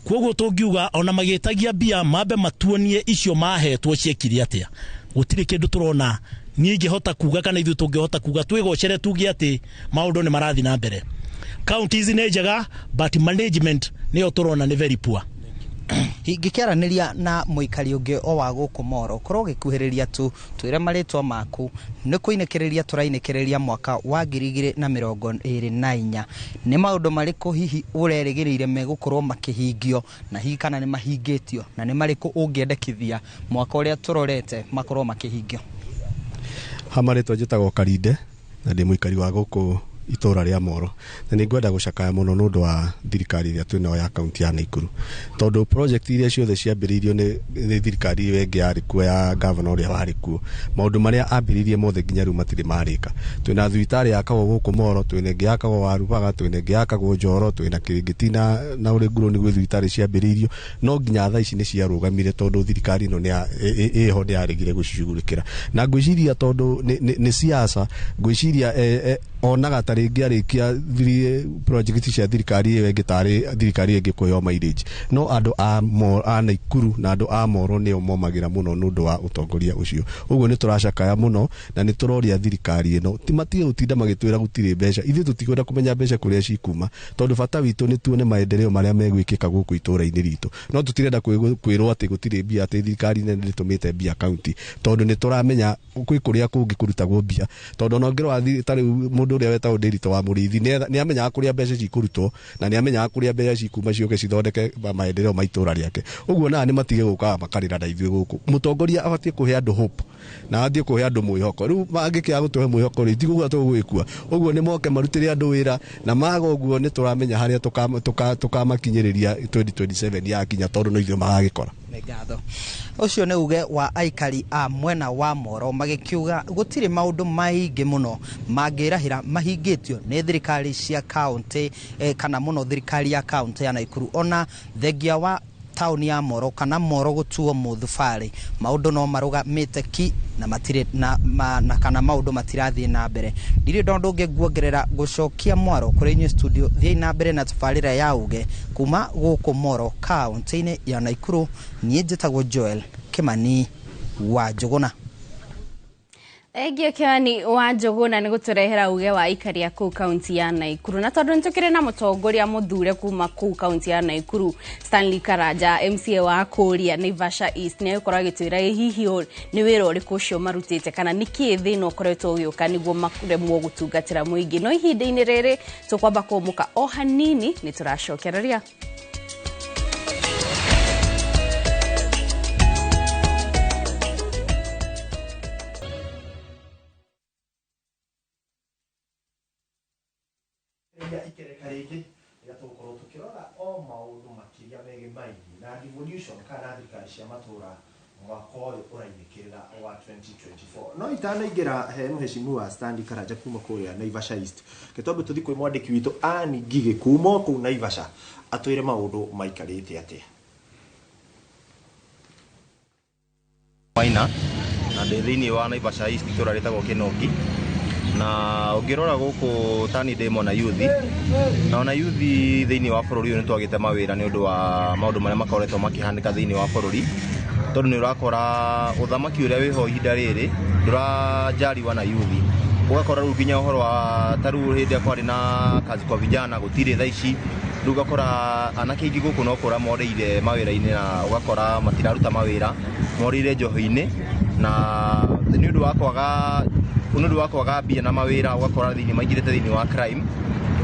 koguo tungiuga ona magitagia bia mambe matuonie icio mahetwo ciekire atia gutire kindu turona ni ingihota kuga kana ithu tungihota kuga twigocere tugi ati maundu ni marathi na mbere counties ni njega but management niyo turona ni very poor. Ngikiraniria na muikari ungi o wa guku Moro korwo gikuhiriria tu twire maritwa maku ni kuinekiriria turainekiriria mwaka wa 2024 ni maundu mariku hihi urerigirire megukorwo makihingio na hihi kana ni mahingitio na ni mariku ungiendekithia mwaka uria turorete makorwo makihingio. Hamaritwa njitagwo Karinde na ndi muikari wa guku itora ria Moro na ni ngwenda gucakaya muno nundu wa thirikari iria twina ya kaunti ya Naikuru tondu project iria ciothe ciambiririo ni thirikari iyo ingi yari kuo ya governor uria wari kuo maundu maria ambiririe mothe nginya riu matire marika twina thibitari yakagwo guku Moro twina ingi yakagwo Warubaga twina ingi yakagwo Njoro twina Kiringiti na uri nguru ni gwe thibitari ciambiririo no nginya thaa ici ni ciarugamire tondu thirikari ino iho ni yarigire gucicugurikira na ngwiciria tondu ni siasa ngwiciria onaga taringi arikia project cia thirikari iyo ingi tari thirikari ingi kuyo mileage no andu a Naikuru na andu a Moro ni momagira muno nundu wa utongoria ucio uguo ni turacakaya muno na ni turoria thirikari ino timatige gutinda magitwira gutire mbeca ithe tutikwenda kumenya mbeca kuria cikuma tondu bata witu ni tuone maendeleo maria megwikika guku itura-ini ritu no tutirenda kwirwo ati gutire bia ati thirikari nene nditumite bia county tondu ni turamenya kwi kuria kungi kurutagwo bia tondu no ngiro athi tari mundu uria wetagwo Ndirito wa Murithi ni amenya kuria mbeca cikurutwo na ni amenya kuria mbeca cikuma cioke cithondeke maendeleo maitura riake uguo na ni matige guka makarira na ithuĩ guku mutongoria abatie kuhe andu hope na athie kuhe andu mwihoko riu mangikia gutuhe mwihoko ri tiguo tugwikua uguo ni moke marutire andu wira na maga uguo ni turamenya haria tukamakinyiriria 2027 ya kinya tondu no ithuĩ magagikora. Negatho ucio ni uge wa aikari a mwena wa Moro magikiuga gutire maundu maingi muno mangirahira mahingitio ni thirikari cia county kana muno thirikari ya county ya Naikuru ona thegia wa town ya Moro kana Moro gutuo muthufari maundu no marugamite ki na matire na kana maundu matirathie na mbere ndiri ndondo ngegwongerera gucokia mwaro kuri new studio thie na mbere na tafarira ya uge kuma guku Moro county-ini ya Naikuru nie njitagwo Joel Kimani wa Njuguna. Egio Kimani wa Njuguna ni guturehera uge wa aikari aku kaunti ya Naikuru na tondu nitukire na mutongoria muthure kuma ku kaunti ya Naikuru Stanley Karanja MCA wa Kuria Naivasha East ni ukorwa gitwira hihi ni wira uriku cio marutite kana niki thina ukoretwo ugiuka niguo makuremwo gutungatira muingi no ihinda-ini riri tukwamba kumuka o hanini ni turacokereria. Ikerekaringi ya tukoro tukirora o maundu makiria mege maingi na devolution kana thirikari cia matura mwaka uyu urainĩkĩrĩra wa 2024 no itanaingĩra he mheshimiwa Stanley Karanja kuma kũrĩa Naivasha East gĩtũmbe tũthi kwĩ mwandĩki witũ Anne Ngigĩ kuma kũu Naivasha atwĩre maũndũ maikarĩte atĩa. Maina na thĩinĩ wa Naivasha East itũra rĩtagwo Kĩnongi na ũngĩrora gũkũ tani demo na yuthi na ona yuthi thĩinĩ wa bũrũri ũyũ nĩ twagĩte mawĩra nĩ ũndũ wa maũndũ marĩa makoretwo makĩhanĩka thĩinĩ wa bũrũri tondũ nĩ ũrakora ũthamaki ũrĩa wĩho ihinda rĩrĩ ndũrajariwa na yuthi ũgakora rĩu nginya ũhoro wa tarĩu hĩndĩ kwarĩ na kazi kwa vijana gũtirĩ thaa ici rĩu ũgakora anake aingĩ gũkũ no kũra moreire mawĩra-inĩ na ũgakora matiraruta mawĩra moreire njohi-inĩ na nĩ ũndũ wa kwaga mbia na mawĩra ũgakora thĩinĩ maingĩrĩte thĩinĩ wa crime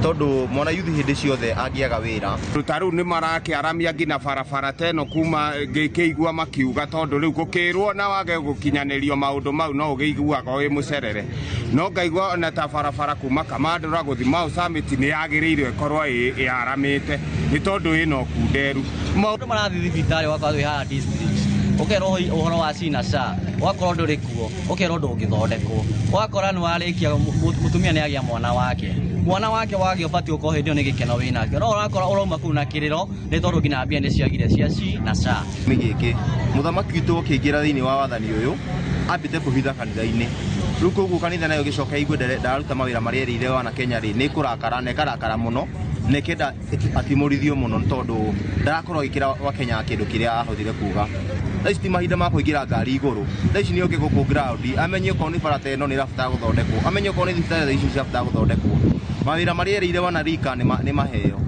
tondu mwana yuthi hindi ciothe angiaga wira rutaru ni marakiaramia ngina barabara teno kuma ngikigua makiuga tondu riu gukirwo na wage gukinyanirio maundu mau no ugiiguaga wi mucerere no ngaigua ona ta barabara kuma Kamandura guthi Mau Summit ni yagiriirwe korwo yaramite ni tondu ino kunderu maundu marathi thibitari wakwa wi hara district ukero uhoro wa SHA wakoro nduri kuo ukero ndungithondekwo wakora ni warikia mutumia ni agia mwana wake wage ubati ukohendio ni gikeno wina no urakora uroma kuna kiriro ni tondu ngina mbia ni ciagire cia SHA migiki muthamaki witu ukiingira thiini wa wathani uyu ambite kuhitha kanitha-ini riu koguo kanitha nayo gicoka igwe ndaruta mawira maria erire wana Kenya ri ni kurakara muno nekenda atimurithio muno tondu ndarakorwo gikira wa Kenya kindu kiria ahothire kuga thaisi ti mahinda ma kuingira ngari iguru thaisi ni oke guku ground amenye ko ni barata ino ni rabatara guthondekwo amenye ko ni thibitari thaisi cirabatara guthondekwo mawira maria erire wana rika ni maheo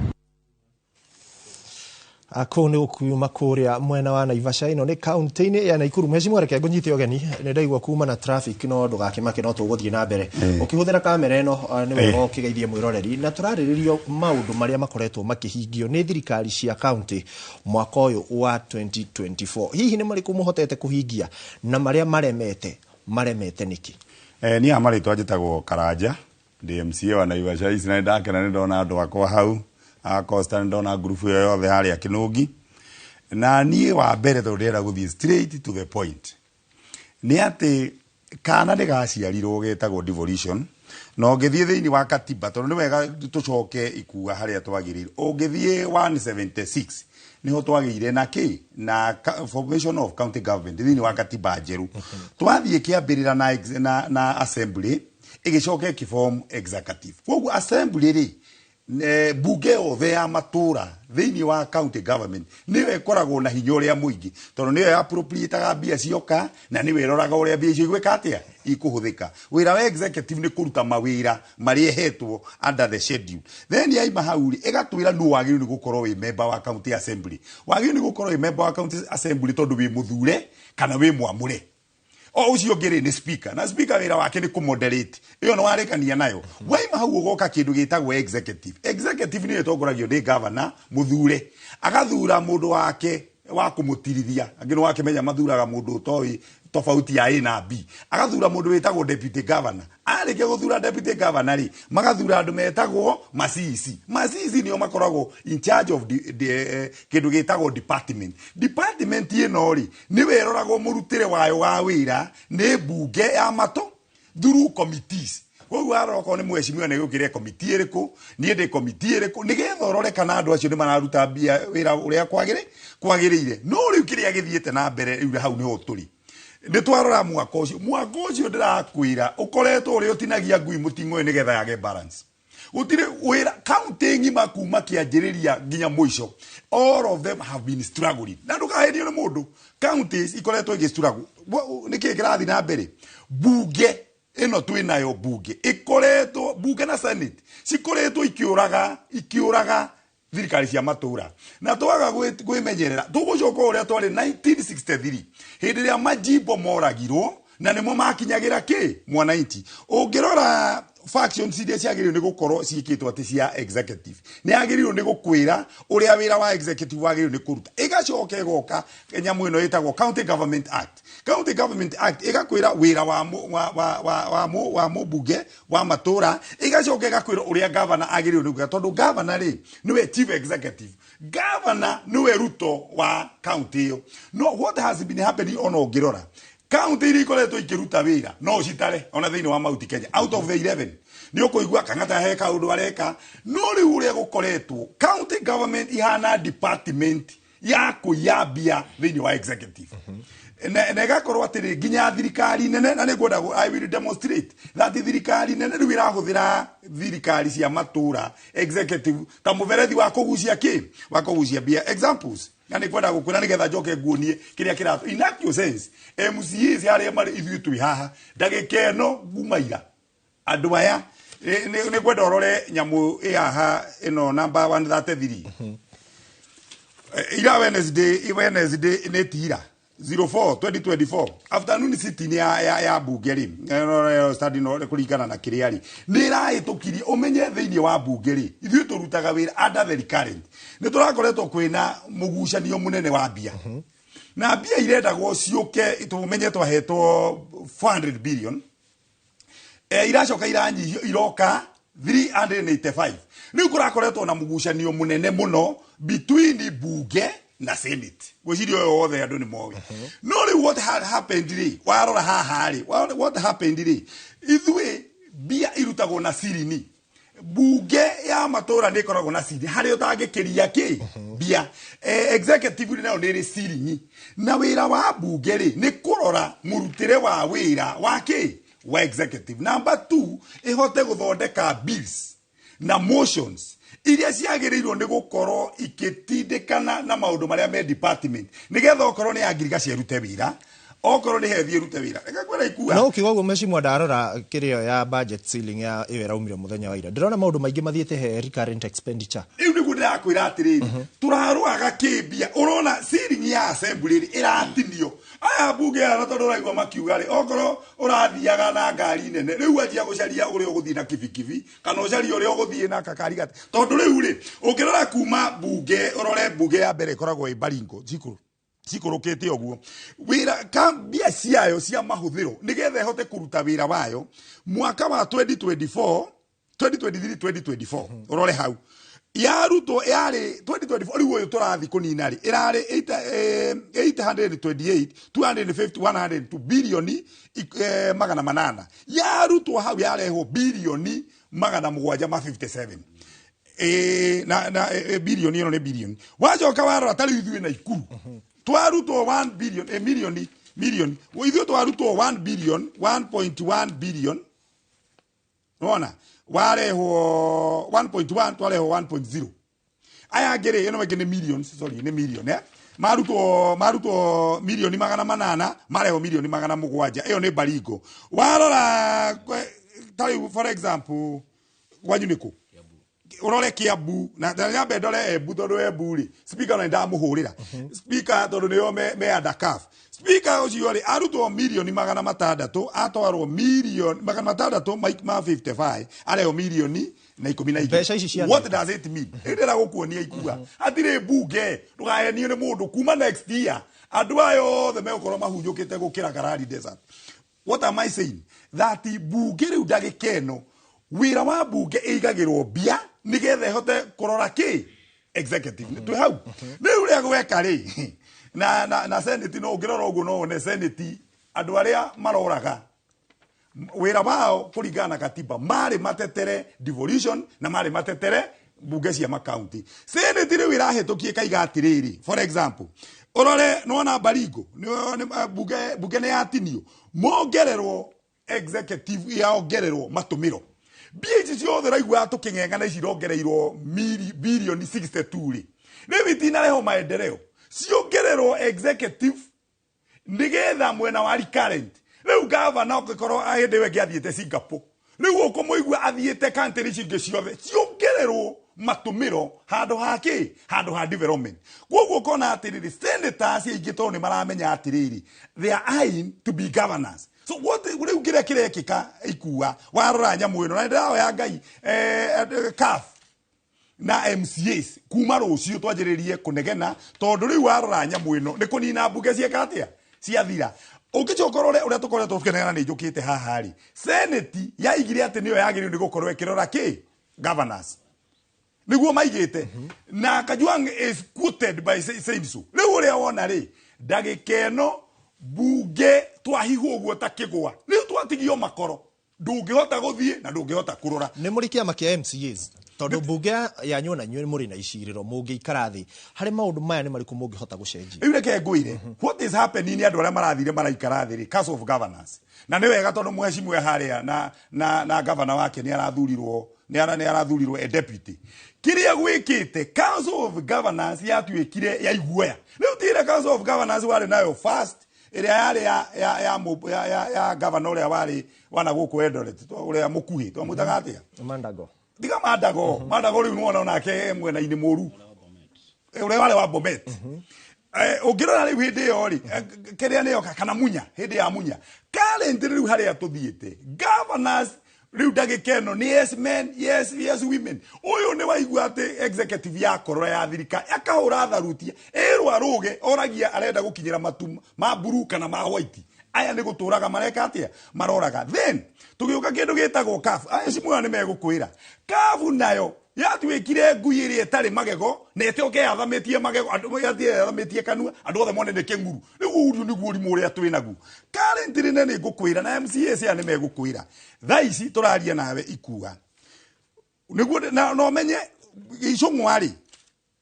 ako ni ukuma kuria mwena wa Naivasha ino ni county-ini ya Nakuru mheshimiwa reke ngunyite ogeni ni ndaigua kuma na traffic no ndugakimake no tuguthie na mbere ukihuthira kamera ino ni wega ukigeithie mwiroreri na turariririo maundu maria makoretwo makihingio ni thirikari cia county mwaka uyu wa 2024 hihi ni mariku muhotete kuhingia na maria maremete niki ni amari twajitagwo Karanja DMCA wa Naivasha East na ndakena ni ndona andu akwa hau Costa ndona group yo yothe haria Kinungi na nie wa mbere to ndera guthie straight to the point ni ati kana ndigaciarirwo getagwo devolution no ngithie thiini wa katiba tondu ni wega tucoke ikua haria twagirire ungithie 176 niho twagire na ki na formation of county government thiini wa katiba njeru twathie kiambirira na assembly igicoke kiform executive koguo assembly ri bunge othe ya matura thiini wa county government niwe ikoragwo na hinya uria muingi tondu niwe appropriate mbia cioka na niwe iroraga uria mbia icio igwika atia ikuhuthika wira wa executive ni kuruta mawira mari ehetwo under the schedule then yaima hauri igatwira nu wagiru ni gukorwo wi member wa county assembly wagiru ni gukorwo wi member wa county assembly tondu wi muthure kana wi mwamure o ucio ngiri ni speaker na speaker wira wake ni kumoderate iyo no warekania nayo waima hau ugoka kindu gitagwo executive ni etongoragio ni governor muthure agathura mundu wake wa kumutirithia angino wake menya mathuraga mundu toi tofauti ya A na B agathura mundu wetagwo deputy governor areke guthura deputy governor ri magathura andu metagwo masisi nio makoragwo in charge of the kindu gitagwo department ino ri ni weroragwo murutire wayo wa wira ni bunge ya mato through committees koguo aroko ni mweshimiwa ni gukire committee iriku ni ndi committee iriku ni getha urore kana andu acio ni mararuta bia wira uria kwagirire no riu kiria githiete na mbere riu hau ni hoturi ni twarora mwaka ucio ndirakwira ukoretwo uri utinagia ngui mutingo ni getha yage balance utire wira county ngima kuma kianjiriria nginya mwisho all of them have been struggling na ndukaherio ni mundu counties ikoretwo igistruggle niki kirathi na mbere bunge ino twinayo bunge ikoretwo bunge na senate cikoretwo ikiuraga thirikari cia matura na twaga gwimenyerera tugucoka uria twari 1963 hindi ria majimbo moragirwo na nimo makinyagira ki mwananchi ungirora factions iria ciagĩrĩirwo nĩ gũkorwo ciĩkĩtwo atĩ cia executive nĩ yagĩrĩirwo nĩ gũkwĩra ũrĩa wĩra wa executive wagĩrĩirwo nĩ kũruta ĩgacoka ĩgoka nyamũ ĩno ĩtagwo County Government Act. County Government Act ĩgakwĩra wĩra wa mũmbunge wa matũra, ĩgacoka ĩgakwĩra ũrĩa governor agĩrĩirwo nĩ gwĩka, tondũ governor rĩ nĩwe chief executive. Governor nĩwe ruto wa county ĩyo. No what has been happening ona ũngĩrora county iria ikoretwo ikĩruta wĩra no citare ona thĩinĩ wa Mount Kenya out of the 11 nĩ ũkũigua Kang'ata he kaũndũ areka, no rĩu ũrĩa gũkoretwo county government ihana department ya kũyambia thĩinĩ wa executive. Na ĩgakorwo atĩrĩ nginya thirikari nene, na nĩngwenda I will demonstrate that thirikari nene rĩu ĩrahũthĩra thirikari cia matũra executive ta mũberethi wa kũgucia wa kũgucia mbia. Examples na nĩngwenda gũkwĩra nĩgetha njoke nguonie kĩrĩa kĩratũ in actual sense MCAs harĩa marĩ ithuĩ twĩ haha ndagĩka ĩno ngumaira andũ aya nĩngwenda ũrore nyamũ haha ĩno number 133 ira Wednesday nĩ tira 04/2024 afternoon sitting ya bunge rĩ study no kũringana na kĩrĩa rĩ nĩ ĩrahĩtũkirie ũmenye thĩinĩ wa bunge rĩ ithuĩ tũrutaga wĩra under the recurrent nĩ tũrakoretwo kwĩna mũgucanio mũnene wa mbia na mbia irendagwo ciũke tũmenye twahetwo 400 billion iracoka iranyihio iroka 385 nĩ kũrakoretwo na mũgucanio mũnene mũno between bunge na senate gwĩciria ũyũ wothe andũ nĩ moĩ. No rĩu what had happened rĩ warora haha rĩ what happened rĩ ithuĩ mbia irutagwo na sirini bunge ya matũra nĩ ĩkoragwo na sirini harĩa ũtangĩkĩria mbia executive nayo nĩ ĩrĩ sirini na wĩra wa bunge rĩ nĩ kũrora mũrutĩre wa wĩra wa wa executive. Number 2 ĩhote gũthondeka bills na motions iria ciagĩrĩirwo nĩ gũkorwo ikĩtindĩkana na maũndũ marĩa me department nĩgetha okorwo nĩ agriculture rute wĩra okorwo nĩ hethi rute wĩra ĩgakwĩra ikua no ũkiuga ũguo mecimwa ndarora kĩrĩo ya budget ceiling ya ĩyo ĩraumire mũthenya wa ira ndĩrona maũndũ maingĩ mathiĩte he recurrent expenditure rĩu nĩguo ndĩrakwĩra atĩrĩrĩ tũrarũaga kĩmbia ũrona ceiling ya assembly ĩratinio aya bunge ya tondũ ũraigua makiuga rĩ okorwo ũrathiaga na ngari nene rĩu anjia gũcaria ũrĩa ũgũthiĩ na kibikibi kana ũcaria ũrĩa ũgũthiĩ na kakari gati tondũ rĩu rĩ ũngĩrora kuma bunge ũrore bunge ya mbere ĩkoragwo ĩ Baringo cikũrũkĩte ũguo wĩra kambia ciayo cia mahũthĩro nĩgetha ĩhote kũruta wĩra wayo mwaka wa 2023-2024 ũrore hau yarutwo yarĩ 2024 rĩu ũyũ tũrathi kũnina rĩ ĩrarĩ 828 bilioni 800 yarutwo hau yarehwo bilioni 757 bilioni ĩno nĩ bilioni wacoka warora ta rĩu ithuĩ na ikuru twarutwo 1 billion million ithuĩ twarutwo 1 billion 1.1 billion nona warehwo 1.1 twarehwo 1.0 aya ngere ĩno mangĩ nĩ millions sorry nĩ million marutwo milioni 800 marehwo milioni 700 ĩyo nĩ Baringo warora tari for example wanyu nĩkũ urore Kiambu na nyambe ndore Embu tondũ Embu rĩ speaker na ndamũhũrĩra speaker tondũ nĩyo me undercaf speaker ũcio rĩ arutwo milioni 600 atwarwo milioni 600 Mike ma 55 areo milioni na 12 what does it mean ndĩra gũkuonia ikua atirĩ bunge ndũgayenio nĩ mũndũ kuma next year andũ ayo othe megũkorwo mahunjũkĩte gũkĩra Karari Desert. What am I saying? That bunge rĩu ndagĩka ĩno wĩra wa bunge ĩigagĩrwo mbia nĩgetha ĩhote kũrora executive twĩ hau rĩu rĩa gweka rĩ na senate no ũngĩrora ũguo no one senate andũ arĩa maroraga wĩra wao kũringana na katiba marĩ matetere devolution na marĩ matetere bunge cia makaunti. Senate rĩu ĩrahĩtũkie kaiga atĩrĩrĩ for example ũrore nona Baringo bunge nĩ yatinio mongererwo executive yaongererwo matũmĩro mbia ciothe raigua tũkĩng'eng'ana ici irongereirwo bilioni 62 rĩ rĩu itinareho maendeleo ciongererwo executive nĩgetha mwena wa recurrent rĩu gavana ũngĩkorwo hĩndĩ ĩyo ĩngĩ athiĩte Singapore rĩu ũkũmũigua athiĩte country ciingĩ ciothe ciongererwo matũmĩro handũ ha development. Koguo kona atĩrĩrĩ senators aingĩ tondũ nĩ maramenya atĩrĩrĩ they are eyeing to be governors so what uriu kire kirekika ikua warora nyamu ino na ndao ya ngai CAF na MCAs kuma rucio twajiririe kunegena tondu riu warora nyamu ino ni kunina mbunge cieka atia ciathira ukichokorore uria tukoretwo tukenegana ni njukite haha ri senate yaigire ati niyo yagiririo ni gukorwo ikirora ki governors niguo maigite na Kajwang is quoted by saying so riu uria wona ri ndagikeno bunge twahihwo guo ta kigwa riu twatigio makoro ndungihota guthie na ndungihota kurora ni murikia makia MCAs tondu bunge yanyu na nywe muri na iciriro mungi ikarathi hari maundu maya ni mariku mungihota gucenjia riu reke nguire what is happening ni andu aria marathire maraikarathi ri Council of Governors na ni wega tondu mheshimiwa haria na governor wake ni arathurirwo ni arathurirwo a deputy kiria gwikite Council of Governors yatuikire ya iguoya riu tire Council of Governors wari nayo first iria yari ya governor uria wari wana guku Eldoret uria mukuhi twamutaga atia Mandago diga Mandago riu nuona nake mwena ini muru uria wari wa Bomet ungirora riu hindi yo ri kiria niyo kana munya hindi ya munya current riu haria tuthiite governors riu ndagikeno ni yes men yes women uyu ni waigua ati executive ya korora ya thirika akahura tharutia erwa ruge oragia arenda gukinyira matu ma blue kana ma white aya ni guturaga mareka atia maroraga then tugiuka kindu gitagwo CAF aya cimwe ni megukwira CAF nayo yatwikire ngui iri etari magego na etoke athamitie magego andu yathamitie kanua andu othe mone ne kenguru riu niguo rimu ria twinagu currently ne ngukwira na MCAs ya ni megukwira thaici turaria nawe ikuga niguo no menye icungwari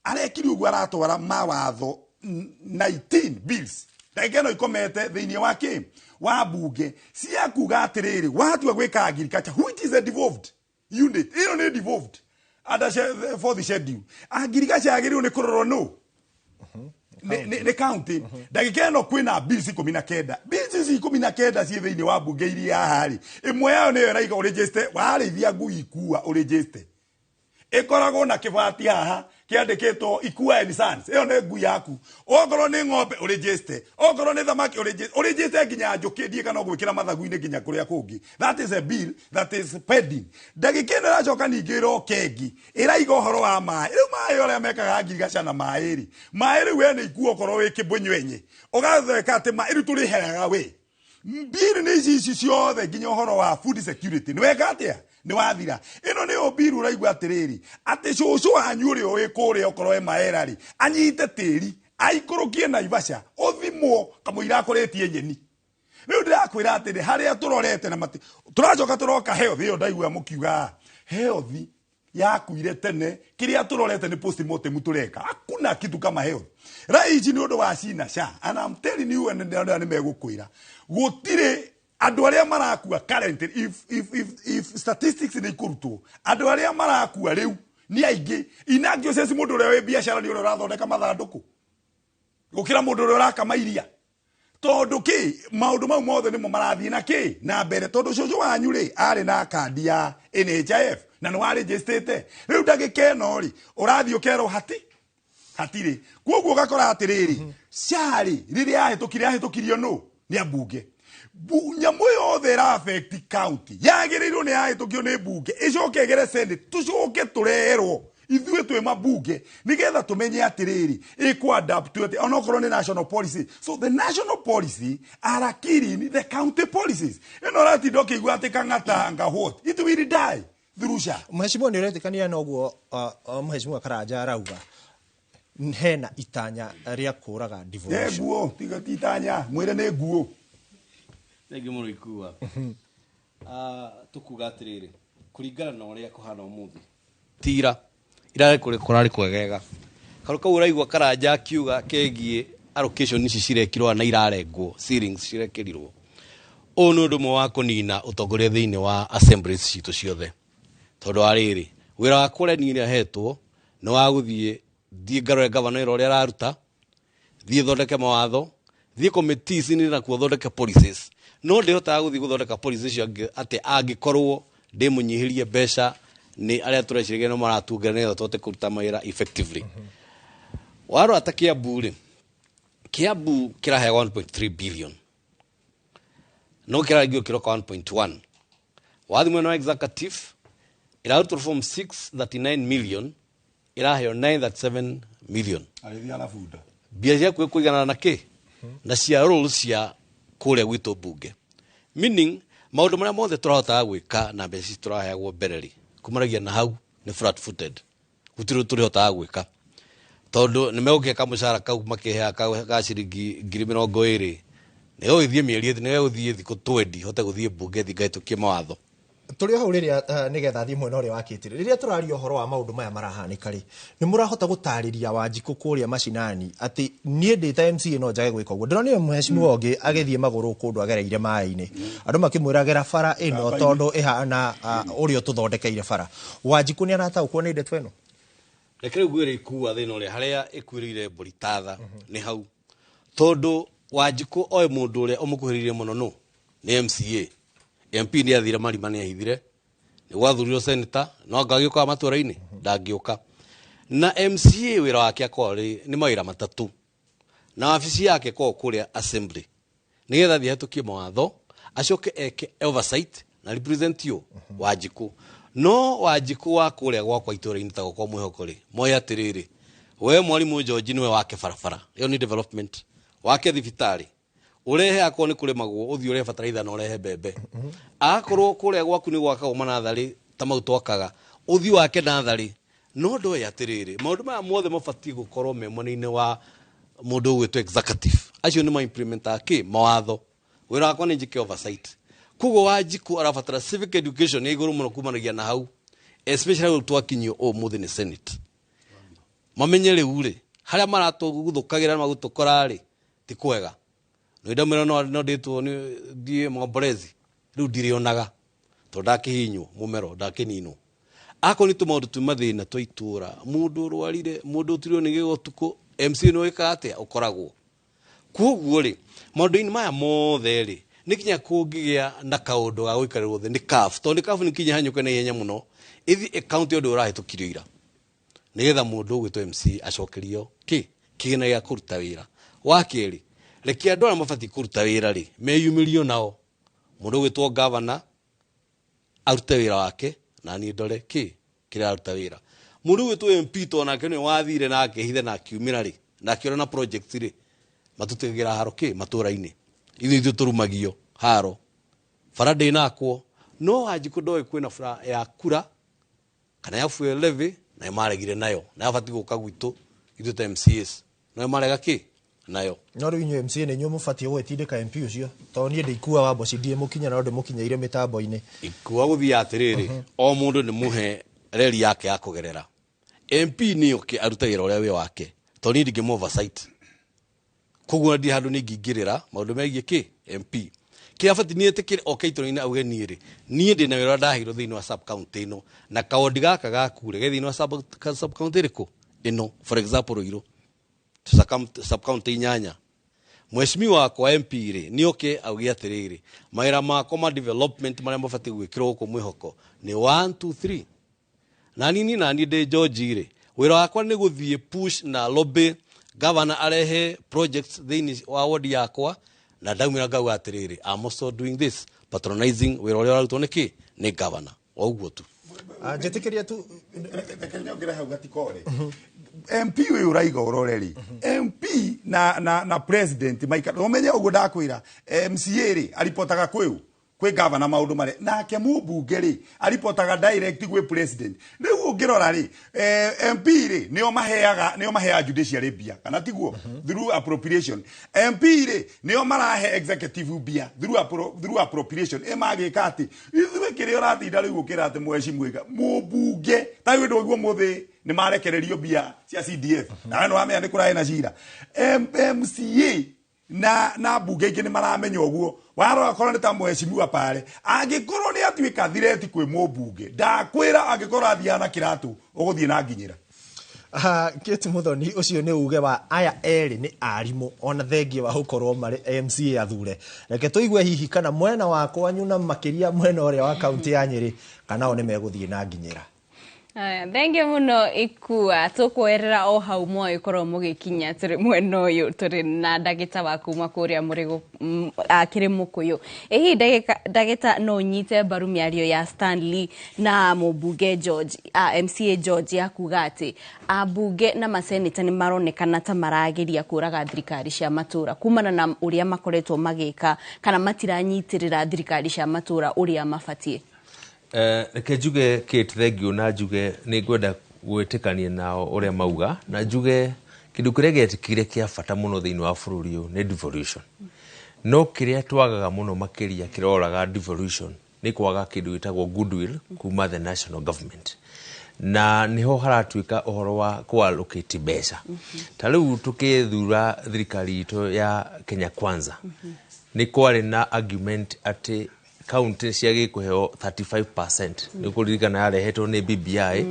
arekiri ugu aratwara mawatho 19 bills ndagikeno ikomete thiini wa ki wa bunge cia kuga atiriri watua gwika agriculture which is a devolved unit ino ni devolved under for the schedule agriculture agiriu ni kurorwo no ni county ndagikeno kwina bills 19 bills 19 cie thiini wa bunge iria hari imwe yao ni raiga register warithia ngui ikua register ikoragwo na kibati haha kiandikitwo Ikua and Sons iyo ne ngui yaku ogoro ni ng'ombe register ogoro ni thamaki register nginya njuki ndie kana gwikira mathagu-ini nginya kuria kungi that is a bill that is pending ndagikeno racoka ningiro kengi iraiga horo wa mai riu mai oria mekaga ngirigaca na mai ri mai riu we ni ikuo korwo wi kibunyenye ugatheka ati mai riu turi heraga we bill ni ici ciothe nginya horo wa food security ni weka atia ni wathira ino ni obiru raigwa atiriri ati cucu wanyu uri wi kuria okorwo e maera ri anyite tiri aikurukie na Naivasha uthimwo kamuira akoretie nyeni riu ndirakwira atiri haria turorete na mati turacoka turoka health iyo ndaigua mukiuga health yakuire tene kiria turorete ni postmortem tureka hakuna kitu kama health raiji ni undu wa cina sha and I'm telling you and ni megukwira gutire andu aria marakua currently if statistics ni kurutwo andu aria marakua riu ni aingi inagio sesi mundu uria we biashara ni uria urathondeka mathanduku gukira mundu uria urakama iria tondu ki maundu mau mothe nimo marathie na ki na mbere tondu cucu wanyu ri ari na kandi ya NHIF na ni waregistrate riu ndagikeno ri urathie ukero hatiri koguo gakora atiriri ciari riria ahitukirio no ni ambunge nyamu yothe ira affect county yagirirwo ni ahitukio ni bunge icoke igere senate tucoke turerwo ithuĩ twĩ mabunge nigetha tumenye atiriri adapt to onokorwo ni national policy so the national policy are killing the county policies ino rati ndokiigua ati kang'ata what it will die thurusha mheshimiwa ni uretikania na uguo mheshimiwa Karanja arauga hena itanya ria kuraga devolution guo tiga itanya mwire ni guo Thengi muno Ikua tukuga atiriri kuringana na uria kuhana umuthi tira irare kurari kwegega karu kau uraigua Karanja akiuga kegie allocation ici cirekirwo na irarengwo ceilings cirekirirwo onu ndu mwe wa kunina utongoria thiini wa assemblies citu ciothe tondu ariri wira wa kurenia ahetwo no wa guthie thie ngarore governor uria araruta thie thondeke mawatho thie committees ni na kuthondeka policies no ndihotaga guthie guthondeka policies cio ati angikorwo ndimunyihirie mbeca ni aria turecirige no maratungana tote kuruta mawira effectively waro atakia bure Kiambu kirahe 1.3 billion no kĩrarĩngio kĩroka 1.1 wathi mwena wa executive ĩrarutwo from 639 million ĩraheo 937 million arĩthia na bunda mbia cia kũigana na kĩ na cia rules cia kũrĩa gwitũ bunge meaning maũndũ marĩa mothe tũrahotaga gwĩka na mbeca tũraheagwo mbereri kumaragia na hau nĩ flat footed gũtirĩ tũrĩhotaga gwĩka tondũ nĩmegũkĩa kamũcara kau makĩhea ka ciringi 20,000 nĩyo gĩthiĩ mĩeri nĩyo gũthiĩ thikũ 20 hote gũthiĩ bunge thingahĩtũkie mawatho tũrĩ hau rĩrĩa nĩgetha thiĩ mwena ũrĩa wakĩtire rĩrĩa tũraria ũhoro wa maũndũ maya marahanĩka rĩ nĩ mũrahota gũtarĩria Wanjikũ kũrĩa macinani atĩ niĩ ndĩta MC no njage gwĩka ũguo ndĩronire mheshimiwa ũngĩ agĩthiĩ magũrũ kũndũ agereire maĩ-inĩ andũ makĩmwĩra gera bara ĩno tondũ ĩhana ũrĩa tũthondekeire bara Wanjikũ nĩ arataũkwo nĩ ndeto ĩno reke rĩu gwĩre ikua thĩna ũrĩa harĩa ĩkuĩrĩire mbũri tatha nĩ hau tondũ Wanjikũ oĩ mũndũ ũrĩa ũmũkuhĩrĩirie mũno no nĩ MCA MP nĩ athire marima nĩ ahithire nĩ gwathurirwo senator no ngagĩũka matũra-inĩ ndangĩũka na MCA wĩra wake akorĩ nĩ mawĩra matatũ na wabici yake ko kũrĩa assembly nĩgetha thiĩ hetũkie mawatho acoke eke oversight na represent you Wanjikũ no Wanjikũ wa kũrĩa gwakwa itũra-inĩ ta gũkwa mwĩhoko rĩ moya atĩrĩrĩ we mwarimũ George nĩwe wake barabara ĩyo nĩ development wake thibitarĩ urehe akorwo nĩ kũrĩmagwo ũthiĩ ũrehe bataraitha na ũrehe mbembe akorwo kũrĩa gwaku nĩ gwakagwo manatharĩ ta mau twakaga ũthiĩ wake natharĩ no ndoĩ atĩrĩrĩ maũndũ maya mothe mabatiĩ gũkorwo me mwena-inĩ wa mũndũ ũgwĩtwo executive acio nĩ ma-implementa kĩ mawatho wĩra wakwa nĩ njĩke oversight koguo Wanjikũ arabatara civic education ya igũrũ mũno kumanagia na hau especially twakinyio ũmũthĩ nĩ senate mamenye rĩu rĩ harĩa maratũgũthũkagĩra na magũtũkora rĩ ti kwega ndamwĩra no ndĩtwo nĩ thiĩ Momborezi rĩu ndirĩonaga tondũ ndakĩhinywo mũmero ndakĩninwo akorwo nĩ tũmaũndũ tũmathĩna twa itũra mũndũ ũrwarire mũndũ ũturirwo nĩ gĩgotukũ MC nĩ wĩka atĩa ũkoragwo koguo rĩ maũndũ-inĩ maya mothe rĩ nĩ kinya kũngĩgĩa na kaũndũ ga gũikarĩrwo thĩ nĩ CAF tondũ CAF nĩ kinya hanyũke na ihenya mũno ĩthi account ũndũ ũrahĩtũkirio ira nĩgetha mũndũ ũgwĩtwo MC acokerio kĩgĩna gĩa kũruta wĩra wa kerĩ reke andũ arĩa mabatiĩ kũruta wĩra rĩ meyumĩrio nao mũndũ ũgwĩtwo governor arute wĩra wake na niĩ ndore kĩrĩa aruta wĩra mũndũ ũgwĩtwo MP to nake nĩ wathire na akĩhithe na akiumĩra rĩ na akĩona na project rĩ matũtegĩra haro matũra-inĩ ithuĩ tũrumagio haro bara ndĩnakwo no Wanjikũ ndoĩ kwĩna bara ya kura kana ya fuel levy na maregire nayo na abatiĩ gũka gwitũ ithuĩ ta MCAs no marega nayo no rĩu inyuĩ MCA nĩ inyuĩ mũbatiĩ gwĩtindĩka MP ũcio tondũ niĩ ndĩikua wa mboci ndiĩ mũkinya na ndĩmũkinyeire mĩtambo-inĩ ikua gũthiĩ atĩrĩrĩ o mũndũ nĩ mũhe reri yake ya kũgerera MP nĩ oke arutagĩra ũrĩa wĩ wake tondũ niĩ ndingĩ oversight koguo ndi handũ nĩ ingĩingĩrĩra maũndũ megiĩ MP kĩrĩa bati niĩ tĩkĩre oke itũra-inĩ auge niĩ rĩ niĩ ndĩ na wĩra ndaheirwo thĩinĩ wa sub county ĩno na kaũndi gaka gakure ge thĩinĩ wa sub county ĩrĩkũ ĩno for example Ruiru sub county 8 mheshimiwa wakwa MP rĩ nĩ oke auge atĩrĩrĩ mawĩra makwa ma development marĩa mabatiĩ gwĩkĩrwo gũkũ mwĩhoko nĩ 1 2 3 na nini na niĩ ndĩ George rĩ wĩra wakwa nĩ gũthiĩ push na lobby governor arehe projects thĩinĩ wa ward yakwa na ndaumĩra ngauga atĩrĩrĩ I'm also doing this patronizing wĩra ũrĩa ũrarutwo nĩ governor ũguo tu njĩtĩkĩria tu nyongera hau gatikore MP ũyũ ũraiga ũroreri MP na president maikara ũmenye ũguo ndakwĩra MCA rĩ aripotaga kwĩ governor maũndũ marĩa nake mũmbunge rĩ aripotaga direct gwĩ president rĩu ũngĩrora rĩ MP rĩ nĩo maheaga judiciary mbia kana tiguo through appropriation MP rĩ nĩo marahe executive mbia through appropriation magĩka atĩ ithuĩ kĩrĩa ũratinda rĩu ũkĩra atĩ mheshimiwa mũmbunge ta wĩ ndũiguo mũthĩ nĩ marekererio mbia cia CDF na nĩ wamenya nĩ kũrahe na cira MCA na bunge ingĩ nĩ maramenya ũguo warora korwo nĩ ta mheshimiwa pale angĩkorwo nĩ atuĩka thireti kwĩ mũmbunge ndakwĩra angĩkorwo athiana na kĩratũ ũgũthiĩ na nginyĩra Kate Muthoni ũcio nĩ uge wa aya erĩ nĩ arimũ ona thengia wa gũkorwo marĩ MCA athure reke tũigue hihi kana mwena wakwa nyuna makĩria mwena ũrĩa wa kaunti ya Nyĩrĩ kana o nĩ megũthiĩ na nginyĩra Thengi muno ikua tukwerera o hau moyo korwo mugikinya turi mwena uyu turi na ndagita wa kuma kuria murigo akiri mukuyu ehi ndagita no nyite mbaru miario ya Stanley na mubunge George MCA George akuga ati abunge na maseneta ni maronekana ta marageria kuraga thirikari cia matura kumana na uria makoretwo magika kana matiranyitirira thirikari cia matura uria mafatie. Reke njuge Kate thengio na njuge nĩ ngwenda gwĩtĩkania nao ũrĩa mauga na njuge kĩndũ kĩrĩa gĩetikire kĩa bata mũno thĩinĩ wa bũrũri ũyũ nĩ devolution. No kĩrĩa twagaga mũno makĩria kĩroraga devolution nĩ kwaga kĩndũ gĩtagwo goodwill kuma the national government. Na niho haratuĩka ũhoro wa kuallocate mbeca. Ta rĩu tũkĩthura thirikari itũ ya Kenya Kwanza nĩ kwarĩ na argument atĩ county ciage kuheo 35% ni kuririkana yarehetwo ni BBI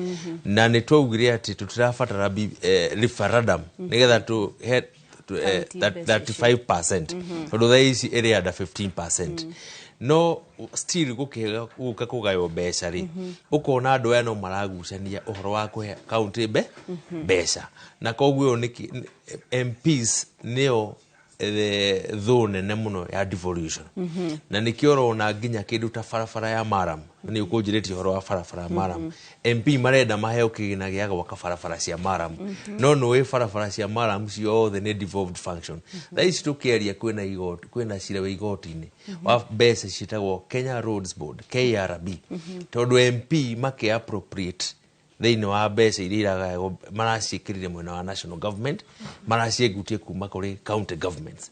na ni twaugire ati tutirabatara referendum nigetha tu 35% tondu thaa ici iri under 15%. No still guka kugayo mbeca ri ukona andu aya no maragucania uhoro wa kuhe county mbeca na koguo ni MPs neo thone nene muno ya devolution na nikioro na nginya kindu ta farafara ya Maram ni ukunjiriti horo wa farafara ya Maram MP marenda maheo kigina gya gwaka farafara cia Maram no we farafara cia Maram ciothe ni devolved function thaici tukiaria kwina cira we igoti-ini wa mbeca citagwo Kenya Roads Board KRB tondu MP make appropriate thĩinĩ wa mbeca iria iraga maraciĩkĩrire mwena wa national government maraciĩgutie kuma kũrĩ county governments.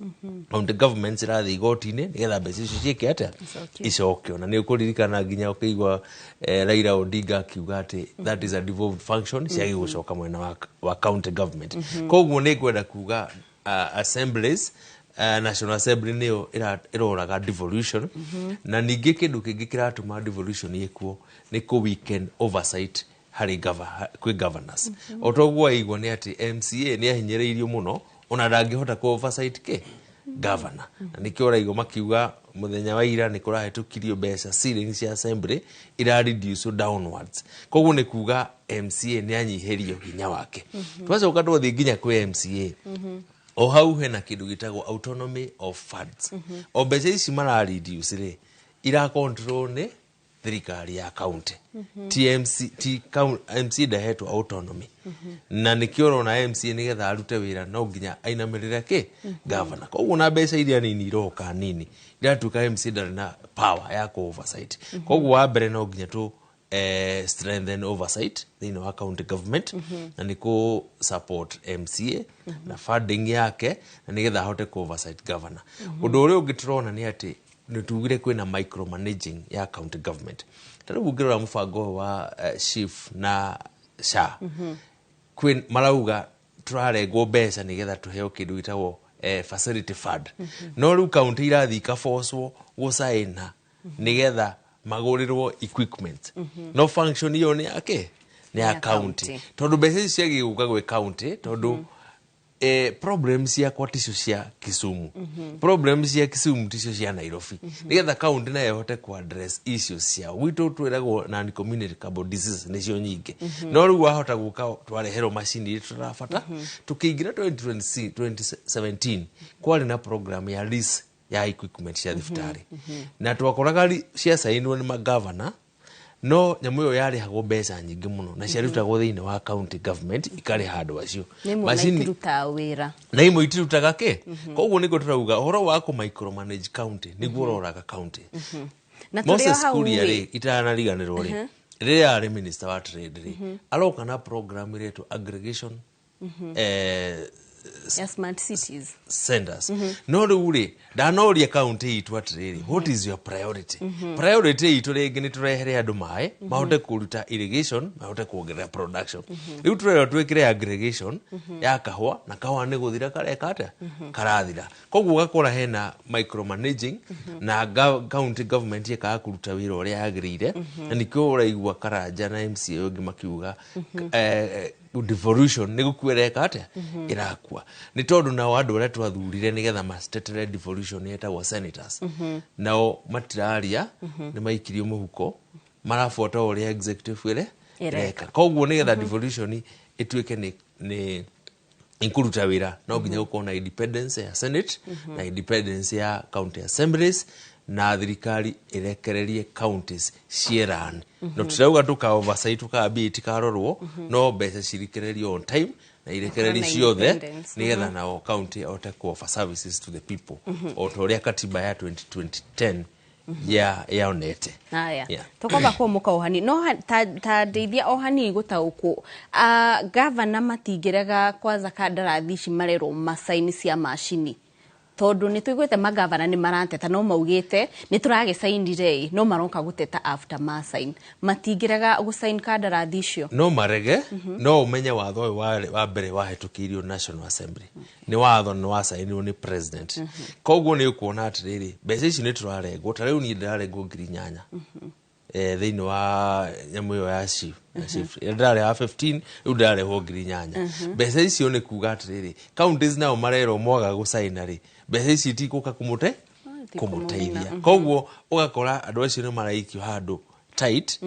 County governments irathiĩ igoti-inĩ nĩgetha mbeca icio ciĩke atĩa icokio na nĩ ũkũririkana nginya ũkĩigua Raila Odinga akiuga atĩ that is a devolved function ciage gũcoka mwena wa county government. Koguo nĩ ngwenda kuga assemblies National Assembly nĩyo ĩroraga devolution na ningĩ kĩndũ kĩngĩ kĩratũma devolution ĩkuo nĩ weekend oversight hari governors. Otoguo igwa ni ati MCA ni ahinyereirio muno ona ndangihota ku oversight governor. Na nikiora igwa makiuga muthenya wa ira ni kurahetukirio mbeca ceiling cia assembly ira reduce downwards. Koguo ni kuga MCA ni anyiherio hinya wake. Twacoka twathi nginya kwi MCA. O hau hena kindu gitagwo autonomy of funds. O mbeca ici mara reduce ri ira control ni thirikari ya county. MC dahetwo autonomy. Na nikioro na MC nigetha arute wira no nginya ainamirire governor. Koguo na mbeca iria nini iroka nini iratuka MC ndari na power ya ku oversight. Koguo wa mbere no nginya tu strengthen oversight thĩinĩ wa county government na niku support MCA na funding yake na nigetha ahote ku oversight governor. Undu uria ungiturona ni ati nitugire kwina micromanaging ya county government. Taribu ngirora mubango wa chief na SHA kwin marauga turarengwo mbeca nigetha tuheo kindu gitagwo facility fund no riu county irathi kaforcwo gusaina nigetha magurirwo equipment no function iyo ni yake ni ya county tondu mbeca ici ciagiguka gwe county tondu problems ya kwaticio cia Kisumu problems cia Kisumu ticio cia Nairobi nigetha county na yehote ku address issues cia wito twiragwo non communicable diseases nicio nyingi no riu wahota guka twarehero machine turafata tukiingira 2017 kwari na program ya lease ya equipment cia thibitari na twakoraga cia sainwo ni governor no nyamu yo yari hago mbeca nyingi muno na ciarutagwo thĩinĩ wa county government ikari handu acio machine iruta wira na imwe itirutaga koguo nĩguo turauga uhoro wa ku micromanage county nĩguo uroraga county na tũrĩ hau ri itanariganĩrwo ri rĩrĩa arĩ minister wa trade ri aroka na program iretwo aggregation smart cities centers no riu ri ndanoria county itu atiriri what is your priority priority itu ringi ni turehere andu mai mahote kuruta irrigation mahote kuongerera production riu turero twikire aggregation ya kahwa na kahwa ni guthira karekata karathira koguo gakora hena micromanaging na county government yeka kuruta wira uria yagirire na nikio uraigwa Karanja na MCA yogi makiuga devolution ni gukwireka atia irakua ni tondu na andu aria twathurire nigetha mastetere devolution yetagwo senators nao matiraria ni maikirio muhuko marafuata uria executive wire ireka koguo ni getha devolution ituike ni inkuruta wira no nginya uko na independence ya Senate na independence ya county assemblies na thirikari irekererie counties cierane no turauga tuka oversight tuka bit karorwo no mbeca cirikererio on time na irekererio ciothe ni getha na county ote ku offer services to the people o toria katiba ya 2010 yaonete haya tukoba ko muka ohani no ta deithia ohani gutauku governor matingiraga kwaza kandarathi ci marero masaini cia machini tondu ni tuigwete magavana ni maranteta no maugite ni turage saindire no maronka guteta after masign matingiraga gusign kandarathi cio no marege no umenye watho wa mbere wahitukirio National Assembly ni watho ni wasainirwo ni president koguo ni ukuona atiriri mbeca ici ni turarengwo ta riu ni ndirarengwo 8,000 thiini wa nyamu yo ya chief ndare ha 15 riu ndirarengwo 8,000 mbeca icio ni kuga atiriri counties nao marero mwaga gusaina ri mbeca ici ti kuka kumuteithia koguo ugakora andu acio ni maraikio handu tight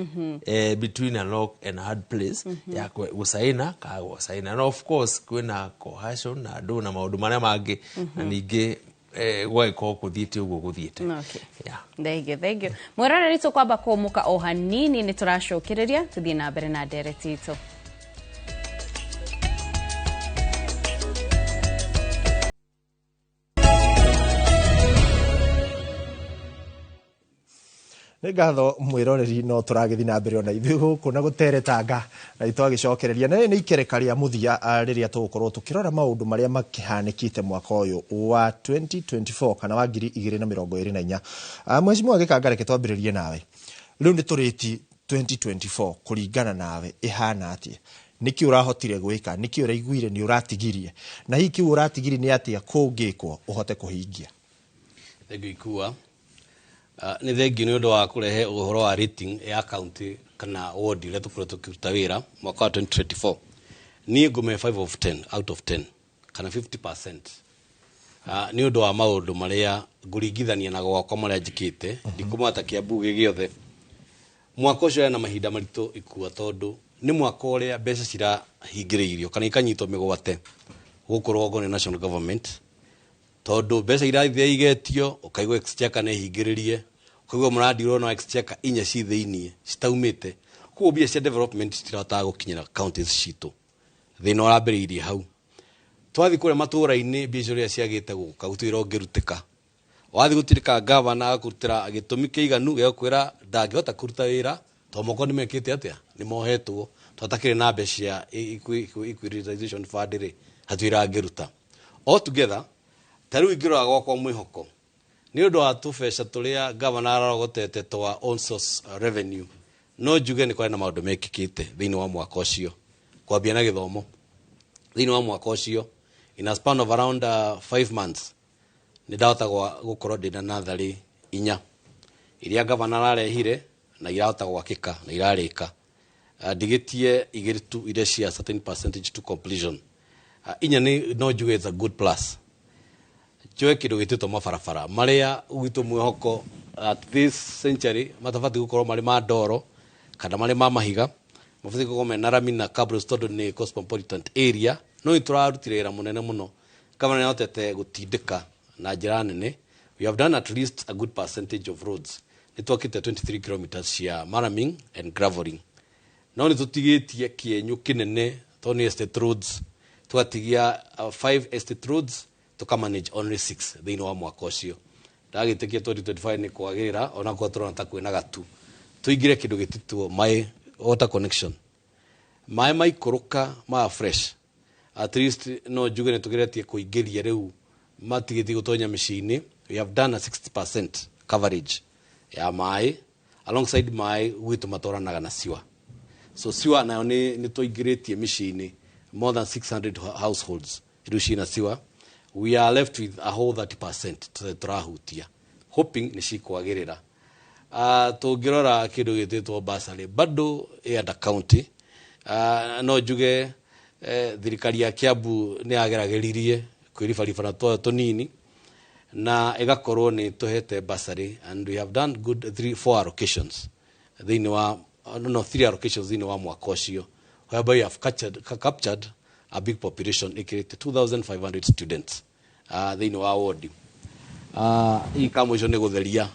between a rock and a hard place ya gusaina ka gusaina and of course kwina cohesion na andu na maundu maria mangi na ningi gweko kuthiite uguo guthiite thank you mwerore rito kwamba ko muka o hanini ni turacokiriria tuthie na mbere na ndereti ito nĩ ngatho mwĩroreri no tũragĩthi na mbere ona ithuĩ gũkũ na gũteretanga na itwagicokereria na nĩ ikereka rĩa muthia rĩrĩa tũgũkorwo tũkĩrora maũndũ marĩa makĩhanĩkĩte mwaka ũyũ wa 2024 kana wa 2024 mheshimiwa Gĩkanga reke twambĩrĩrie nawe rĩu nĩ tũrĩti 2024 kũringana nawe ihana atĩa niki urahotire gwika niki uraiguire ni uratigirie na hiki uratigirie ni atia kungikwo uhote kuhingia thegikuwa ni thengio ni undu wa kurehe uhoro wa rating ya county kana ward ile tukorwo tukiruta wira mwaka wa 2024 ni ngume 5 of 10 out of 10 kana 50% ni undu wa maundu maria nguringithania na gwakwa maria njikite ndikumata Kiambu gigiothe mwaka ucio na mahinda marito ikua tondu ni mwaka uria mbeca cirahingiririo kana ikanyitwo migwate gukorwo ngo ni national government tondu mbeca irathie igetio ukaigwa exchequer ne hingiririe ukaigwa muradi urona exchequer inya ci thiini citaumite kuo bia cia development citirata gukinyira counties citu thina urambiriirie hau twathi kure matura-ini bia icio ciagite guka gutwira ongerutika wathi gutirika governor akutira agitumi kiiganu gekwira ndangihota kuruta wira to moko ni mekite atia ni mohetwo twatakire na mbeca equalization fund ri hatwira ngeruta all together tariu ingirora gwakwa mwihoko ni undu wa tubeca turia governor arogotete twa on source revenue no njuge ni kwari na maundu mekikite thiini wa mwaka ucio kwambia na githomo thiini wa mwaka ucio in a span of around 5 months ni ndahota gukorwo ndina nathari 4 iria governor arehire na irahota gwakika na irarika ndigitie igiritu ile cia certain percentage to completion inya ni no njuge it's a good plus joe kido gitito mafarafara maria ugito mwihoko at this century matafati gukorwo mari ma ndoro kana mari ma mahiga mafati gukorwo na rami na cabros todo ni cosmopolitan area no iturarutirira munene muno kama na hotete gutindika na njira nene we have done at least a good percentage of roads nitwakite 23 kilometers cia maraming and graveling no nitutigitie kienyu kinene toni estate roads twatigia 5 estate roads to manage only 6 thiini wa mwaka ucio ndagitikia 2025 ni kwagira ona kwa turona ta kwina gatu tuingire kindu gititwo my water connection my kuruka ma fresh at least no njuge ni tugiretie kuingiria riu matigiti gutonya micini we have done a 60% coverage ya mai alongside mai witu matoranaga na siwa so siwa nayo ni tuingiritie micini more than 600 households irushina siwa we are left with a whole 30% turahutia hoping ni cikwagirira tungirora kindu gititwo basari bado ya county no njuge thirikari ya Kiambu ni agerageririe kwirifarifa na tonini na igakorwo ni tuhete basari and we have done good 3-4 allocations thiini wa 3 allocations in wa mwaka ucio, whereby I have captured a big population, 2,500 students thĩinĩ wa ward. Ikamwisho nĩ gũtheria.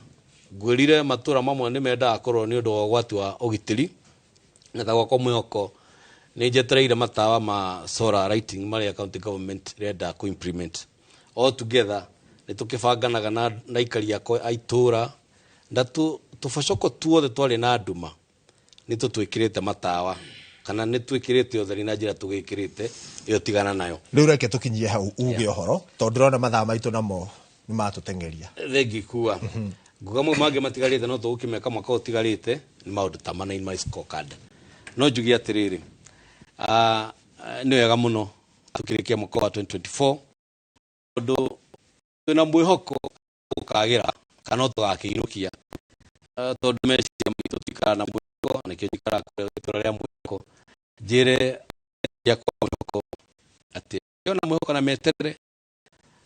Ngwĩrire matũra mamwe nĩ mendaga korwo nĩ ũndũ wa ũgwati wa ũgitĩri, na ta gwakwa mwĩhoko nĩ njetereire matawa ma solar lighting marĩa county government renda ku implement. All together nĩ tũkĩbanganaga na aikari a itũra na tũbacoko tuothe twarĩ na nduma nĩ tũtwĩkĩrĩte matawa kana nĩ twĩkĩrĩte ũtheri na njĩra tũgĩkĩrĩte ĩyo tigana nayo. Rĩu reke tũkinyie hau uge ũhoro tondũ ndĩrona mathaa maitũ namo nĩ matũteng'eria. Thengi kuwa nguga mau mangĩ matigarĩte no tũgũkĩmeka mwaka ũtigarĩte nĩ maũndũ ta mana in my scorecard. No njugie atĩrĩrĩ, nĩ wega mũno tũkĩrĩkia mwaka wa 2024 tondũ twĩna mwĩhoko ũkagĩra kana tũgakĩinũkia tondũ meciria maitũ tikara na mwĩhoko nĩkĩo njikara kũrĩa gĩtũra rĩa mwĩhoko njĩre yakwa mwĩhoko atĩ ona mwĩhoko na meterere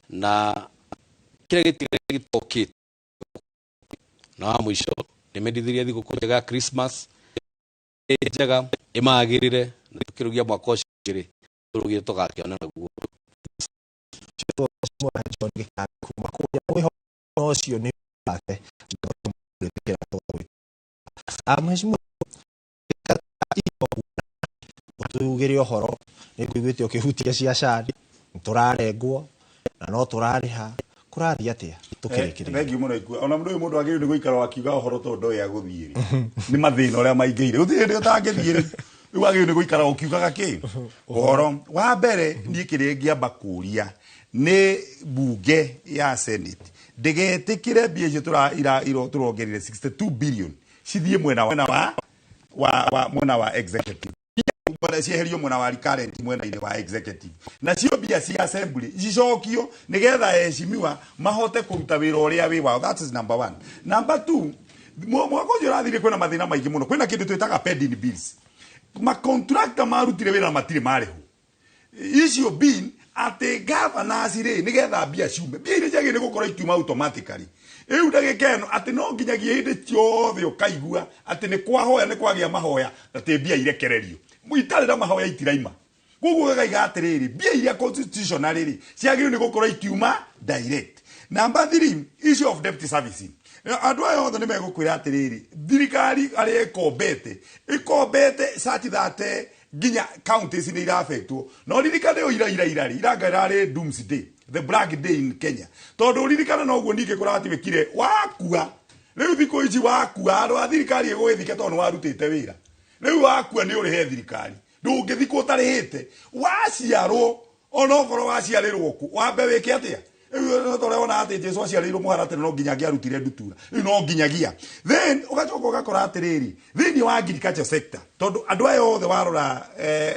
na kĩrĩa gĩtigarĩte gĩtokĩte na wa mũico nĩmendithirie thigũkũ njega Christmas njega ĩmagĩrĩre na tũkĩrugia mwaka ũcio rĩ tũrugire tũgakĩona naguo kuma kũrĩa mwĩhoko ũcio nĩ wake mheshimiwa tugĩre ũhoro nĩ ngũiguĩte ũkĩhutia ciaca tũrarengwo na no tũrarĩha kũrathiĩ atĩa tũkĩrĩkĩrĩria. Thengiũ mũno ikua ona mũndũ ũyũ mũndũ agĩrĩirwo nĩ gũikara akiuga ũhoro tondũ ndoĩ agũthiĩ nĩ mathĩna ũrĩa maingĩire gũtirĩ hĩndĩ ũtangĩthiĩ rĩ rĩu agĩrĩirwo nĩ gũikara ũkiugaga kĩ ũhoro. Wa mbere niĩ kĩrĩa ingĩamba kũria nĩ bunge ya senate ndĩgetĩkĩre mbia icio tũrongerire 62 billion cithiĩ mwena wa executive cieherio mwena wa recurrent mwena-inĩ wa executive nacio mbia cia assembly cicokio nĩgetha heshimiwa mahote kũruta wĩra ũrĩa wĩ wao. That is number 1. Number 2, mwaka ũcio ũrathire kwĩna mathĩna maingĩ mũno, kwĩna kĩndũ twĩtaga pending bills. Macontractor marutire wĩra matirĩ marĩhwo icio bill atĩ governors rĩ nĩgetha mbia ciume mbia iria ciagĩrĩire gũkorwo ikiuma automatically rĩu ndagĩka ĩno atĩ no nginyagia hĩndĩ ciothe ũkaigua atĩ nĩ kwahoya nĩ kwagĩa mahoya atĩ mbia irekererio itarĩ na mahoya itiraima. Koguo gaiga atĩrĩrĩ mbia iria constitutional rĩ ciagĩrĩire nĩ gũkorwo ikiuma direct. Number 3, issue of debt servicing. Andũ aya othe nĩ megũkwĩra atĩrĩrĩ thirikari arĩa ĩkombete such that ginya counties nĩ iraffectwo no ririkane yo iragarare doomsday, the black day in Kenya tondũ ririkana noguo ningĩ kũratigĩkire wakua rĩu thikũ ici wakua andũ a thirikari ĩgũgĩthike tondũ nĩ warutĩte wĩra rĩu wakua nĩ ũrĩhe thirikari ndũngĩthikwo ũtarĩhĩte waciarwo onokorwo waciarĩrwo ku wambe wĩke atĩa rĩu tondũ ona atĩ Jesũ aciarĩirwo mũharatĩ no nginya angĩarutire ndutura rĩu no nginyagia then ũgacoka ũgakora atĩrĩrĩ thĩinĩ wa agriculture sector tondũ andũ aya othe warora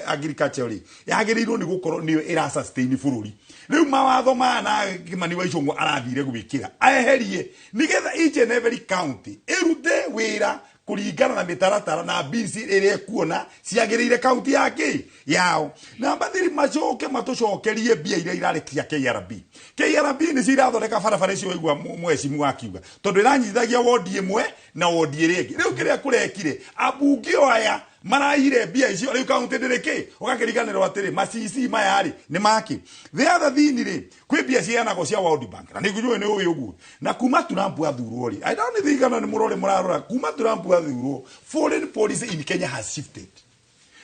agriculture rĩ yagĩrĩirwo nĩ gũkorwo nĩyo ĩra sustain bũrũri rĩu mawatho maya na Kimani wa Icũng'wa arathire gwĩkĩra aeherie nĩgetha each and every county ĩrute wĩra kũringana na mĩtaratara na bills ĩrĩa kuona ciagĩrĩire county yake yao. Namba 3, macoke matũcokerie mbia iria irarekia KRB nĩ cirathondeka barabara icio waigua mwecimu akiuga tondũ ĩranyitithagia wodi ĩmwe na wodi ĩrĩa ĩngĩ rĩu kĩrĩa kũrekire abunge aya marahire mbia icio rĩu county ndĩrĩkĩ ũgakĩriganĩrwo atĩrĩ macici maya rĩ nĩ maki. The other thing rĩ kwĩ mbia ciheanagwo cia World Bank na nĩguo nĩ ũyũ ũguo na kuma Trump athurwo rĩ I don't think kana nĩ mũrore mũrarora kuma Trump athurwo foreign policy in Kenya has shifted.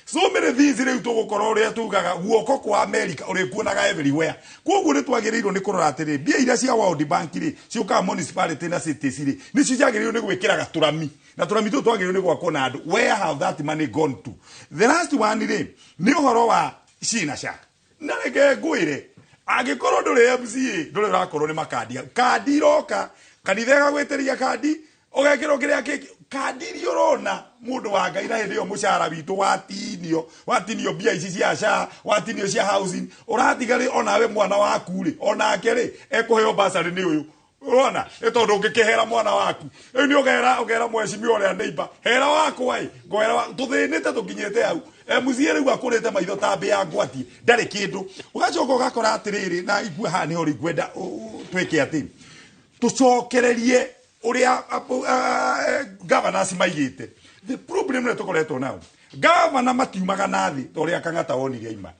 So many things rĩu tũgũkorwo ũrĩa tugaga guoko kwa America ũrĩkuonaga everywhere. Koguo nĩ twagĩrĩirwo nĩ kũrora atĩrĩ mbia iria cia World Bank rĩ ciũkaga municipality na cities rĩ nĩcio ciagĩrĩirwo nĩ gwĩkĩra gaturami na turami tũ twagĩrĩirwo nĩ gwakwo na andũ where have that money gone to. The last one rĩ nĩ ũhoro wa cinaca na reke ngwĩre angĩkorwo ndũrĩ MCA ndũrĩ ũrakorwo nĩ makandi kandi iroka kanitha gagwĩtĩria kandi ũgekĩrwo kĩrĩa kandi iria ũrona mũndũ wa Ngai na hĩndĩ ĩyo mũcara witũ watinio mbia ici cia SHA watinio cia housing ũratiga rĩ onawe mwana waku rĩ onake rĩ ekũheo basarĩ nĩ ũyũ urona ĩtondũ ũngĩkĩhera mwana waku rĩu nĩ ũgera mwecimio ũrĩa neighbor hera wakwa ngoera tũthĩnĩte tũkinyĩte hau MCA rĩu akũrĩte maitho ta mbĩ ya ngwatie ndarĩ kĩndũ ũgacoka ũgakora atĩrĩrĩ na igua haha nĩho rĩngwenda twĩke atĩ tũcokererie uria governors maigite the problem is to now. Gavana matiumaga nathi toria kangata onire ima.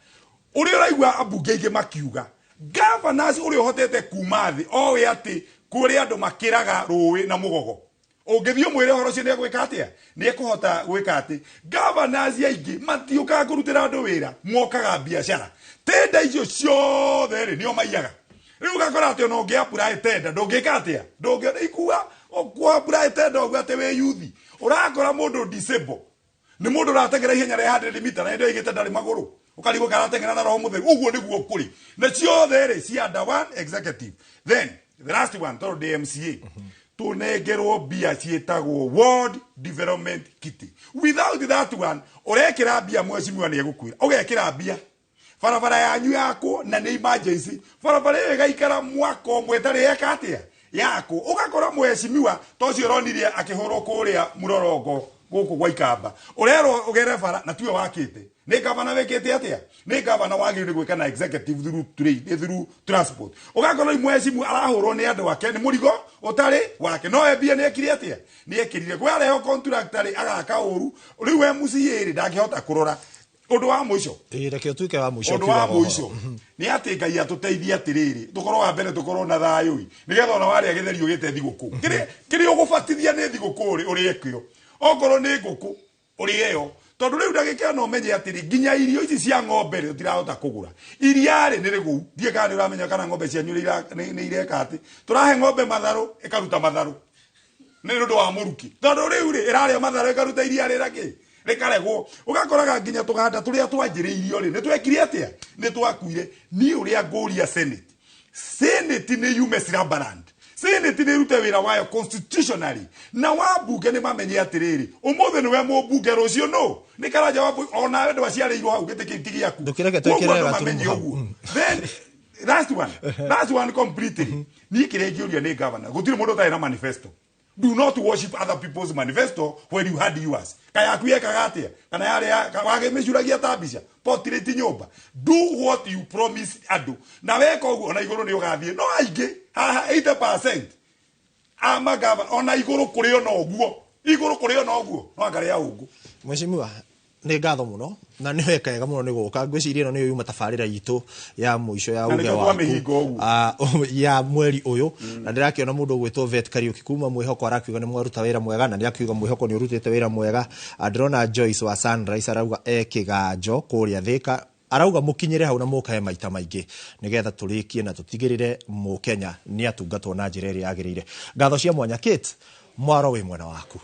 Uri uraigua ambunge ingi makiuga. Governors uri hotete kumathi o we ati kuri andu makiraga ruwi na mugogo. Ungithio mwire horo cio ne gwika atia ne kuhota gwika ati governors yaingi matiuka kurutira andu wira mwokaga biashara. Tenda icio ciothe ri nio maiyaga. Riu gakora ati no ngia apply tenda ndungika atia ndungi ikua okwa apply tenda ogwa ate we yuthi urakora mundu disable ni mundu rategera ihenya ria 100 mita na ndio igite ndari maguru ukarigo karatengera na roho mutheru uguo niguo kuri na ciothe ri cia under one executive. Then the last one to the MCA tunengerwo bia cietagwo ward development kit. Without that one urekira bia mwecimu ni egukwira ugekira bia barabara yanyu yako na ni emergency barabara iyo igaikara mwaka umwe tari ekatia yako ugakora mwecimiwa tocio ronirie akihoro kuria murorongo guku gwa Ikamba urero ugere bara na tuwe wakite ni gavana wekete atia ni gavana wagire gwika na executive through trade through transport ugakora mwecimu arahoro ni andu wake ni murigo utari wake no ebia ni ekiri atia ni ekirire gware ho contractor agaka uru riu we musiyeri ndangihota kurora undu wa muico reke tuike wa muico undu wa muico ni ati Ngai atuteithia atiriri tukorwo wa mbere tukorwo na thayu nigetha ona wari agetherio gite thiguku kiri ugubatithia ni thiguku uri ekio okorwo ni nguku uri eyo tondu riu ndagika no menye atiri ginya irio ici cia ng'ombe tutirahota kugura iriari ni rigu thie kana ni uramenya kana ng'ombe cia nyurira ni ireka ati turahe ng'ombe matharu ikaruta matharu ni ndu wa muruki tondu riu ri iraria matharu ikaruta iriari raki rekaregwo ugakoraga nginya tuganda turia twanjiriirio ri nitwekire atia nitwakuire ni uria nguria senate ni yume Sirabarand senate ni rute wira wayo constitutionally na wabunge ni mamenye atiriri umuthe niwe mubunge rucio no ni karaja wabu ona wendo waciareirwo hau gitikiti giaku ndukireke twekire gaturumu then last one completely ni kiregiuria ni governor gutire mundu taina manifesto. Do not worship other people's manifesto when you had yours. Kaya kuieka gatia. Kana yale wage mecuragia tabisha. Portrait nyumba. Do what you promise adu. Na weka uguo ona iguru ni ugathie. No aige. 80%. Ama gava ona iguru kurio no uguo. Iguru kurio no uguo. No angare ya uguo. Mheshimiwa ni ngatho muno na ni wekega muno ni guka ngwiciria ino ni yuma tabarira yitu ya muico ya uge wa ya mweri uyu na ndirakiona mundu gwitwo Vet Kariuki kuma mwihoko arakiuga ni mwaruta wira mwega na ndiakiuga mwihoko ni urutite wira mwega. Ndrona Joyce wa Sunrise arauga ekiganjo kuria Thika arauga mukinyire hau na mukae maita maingi nigetha turikie na tutigirire mu Kenya ni atungatwo na njira iri yagirire. Ngatho cia mwanya Kate mwaro wi mwena waku.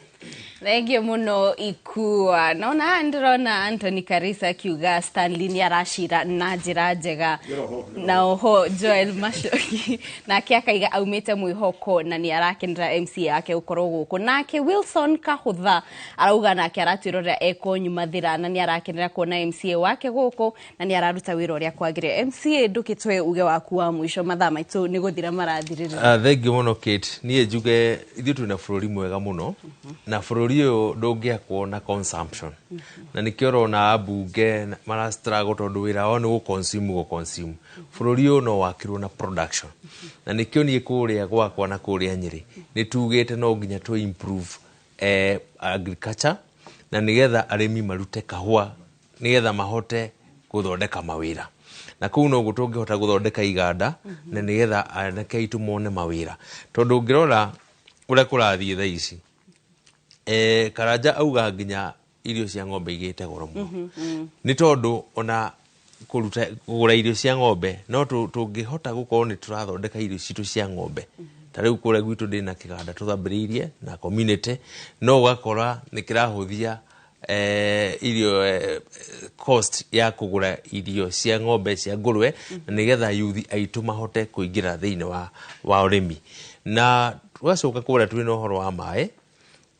Thank you muno ikua. Naona ndirona Anthony Karisa kiuga Stanley ni arashira na njira njega na oho Joel Mashoki na kiakaiga aumite mwihoko na ni arakenera MC yake ukorwo guku nake Wilson Kahutha arauga nake aratwirora eko nyuma thira na ni arakenera kuona MCA wake guku na ni araruta wira uria kwagire. MCA ndukitwe uge waku wa mwisho mathaa maitu ni guthira marathirira. Thank you muno Kate. Nie njuge ithu tuna bururi mwega muno na bururi uyu ndungiakwo na consumption na nikio na abunge mara struggle tondu wira wao ni go consume bururi uyu no wakirwo na production na nikio nie kuria gwakwa na kuria Nyeri ni tugite no nginya to improve agriculture na nigetha arimi marute kahua nigetha mahote guthondeka mawira na kuu no gutungihota guthondeka iganda na nigetha anake itu mone mawira tondu ngirora uria kurathie thaa ici Karanja auga nginya irio cia ng'ombe igite goro muno ni tondu ona kuruta kugura irio cia ng'ombe no tungihota gukorwo ni turathondeka irio citu cia ng'ombe tariu kure gwitu ndina kiganda tuthambiriirie na community no ugakora nikirahuthia irio cost ya kugura irio cia ng'ombe cia ngurwe na nigetha youth aitu mahote kuingira thiini wa urimi na twacoka kura twina uhoro wa mai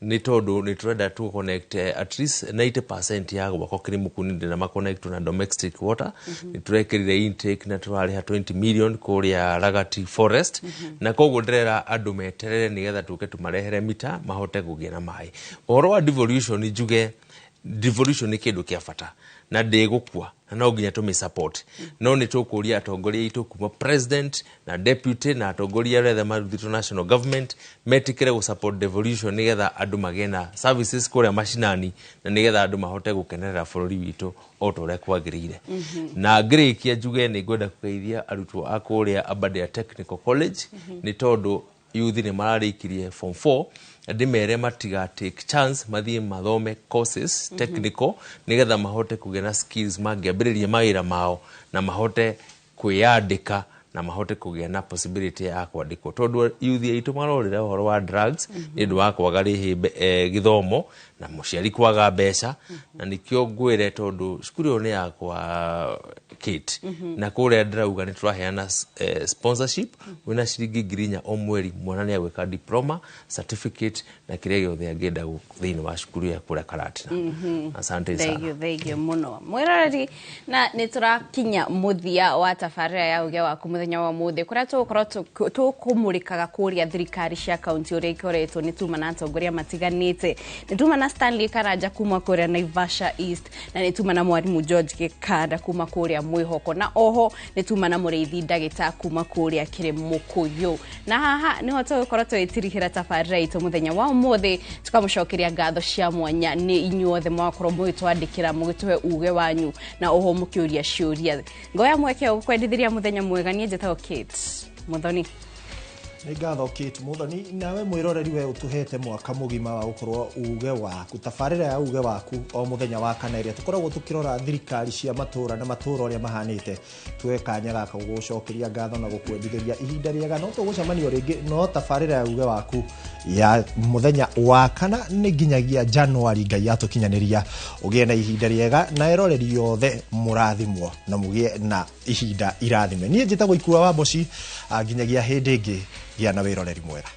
ni tondu ni turenda tu connect at least 90% ya gwako Kirimukuni ndina ma connect na domestic water ni turekirire intake na turariha 20 million kuria Ragati Forest na koguo ndirera andu meterere nigetha tuke tumarehere mita mahote kugia na mai. Uhoro wa devolution njuge devolution ni kindu kia bata na ndigukua na no nginya tumi support no ni tukuria atongoria itu kuma president na deputy na atongoria othe maruthitwo national government metikire gu support devolution nigetha andu magena services kuria mashinani na nigetha andu mahote gukenerera bururi witu otore kwagirire na ngirikia njuge ni ngwenda kugeithia arutwo akuria Aberdare Technical College ni tondu youth ni mararikirie form 4 ndimere matiga take chance mathie mathome courses technical nigetha mahote kugena skills mangiambiriria mawira mao na mahote kwiyandika na mahote kugena possibility ya kwandikwo tondu youth itu marorira horo wa drugs ni ndu wa kwaga githomo na muciari kwaga mbeca na nikio ngwire tondu cukuru ni yakwa kit na kuria ndirauga ni turaheana sponsorship wina ciringi ngirinya o mweri mwana ni agwika diploma certificate na kiria giothe angenda thiini wa cukuru ya kuria Karatina. Asante sana. Thank you muno mwiroreri na niturakinya muthia wa tafarira ya uge wa kumuthenya wa muthi kuria tukumurikaga kuria thirikari cia kaunti uria ikoretwo nituma na atongoria matiganite nituma na Stanley Karanja kuma kuria Naivasha East na nituma na mwarimu George Gikanda kuma kuria Mwihoko na oho nituma na Mureithi Ndagita kuma kuria Kirimukuyu na haha niho tukorwo twitirihira tafarira itu muthenya wa muthi tukamucokeria ngatho cia mwanya ni inyuothe mwakorwo mwitwandikira mugituhe uge wanyu na oho mukiuria ciuria ngoya mweke ukwendithiria muthenya mwega nie njetaho Kate Muthoni. Ni ngatho Kate Muthoni nawe mwiroreri we utuhete mwaka mugima wa gukorwo uge waku tafarira ya uge waku o muthenya wa kana iria tukoragwo tukirora thirikari cia matura na matura uria mahanite twekanya gaka gucokeria ngatho na gukwendithiria ihinda riega no tugucamanio ringi no tafarira ya uge waku ya muthenya wa kana ni nginyagia January ngai atukinyaniria ugie na ihinda riega na eroreri yothe murathimwo na mugie na ihinda irathime nie njitagwo Ikua wa Boci nginyagia hindi ingi gia na wiroreri mwega.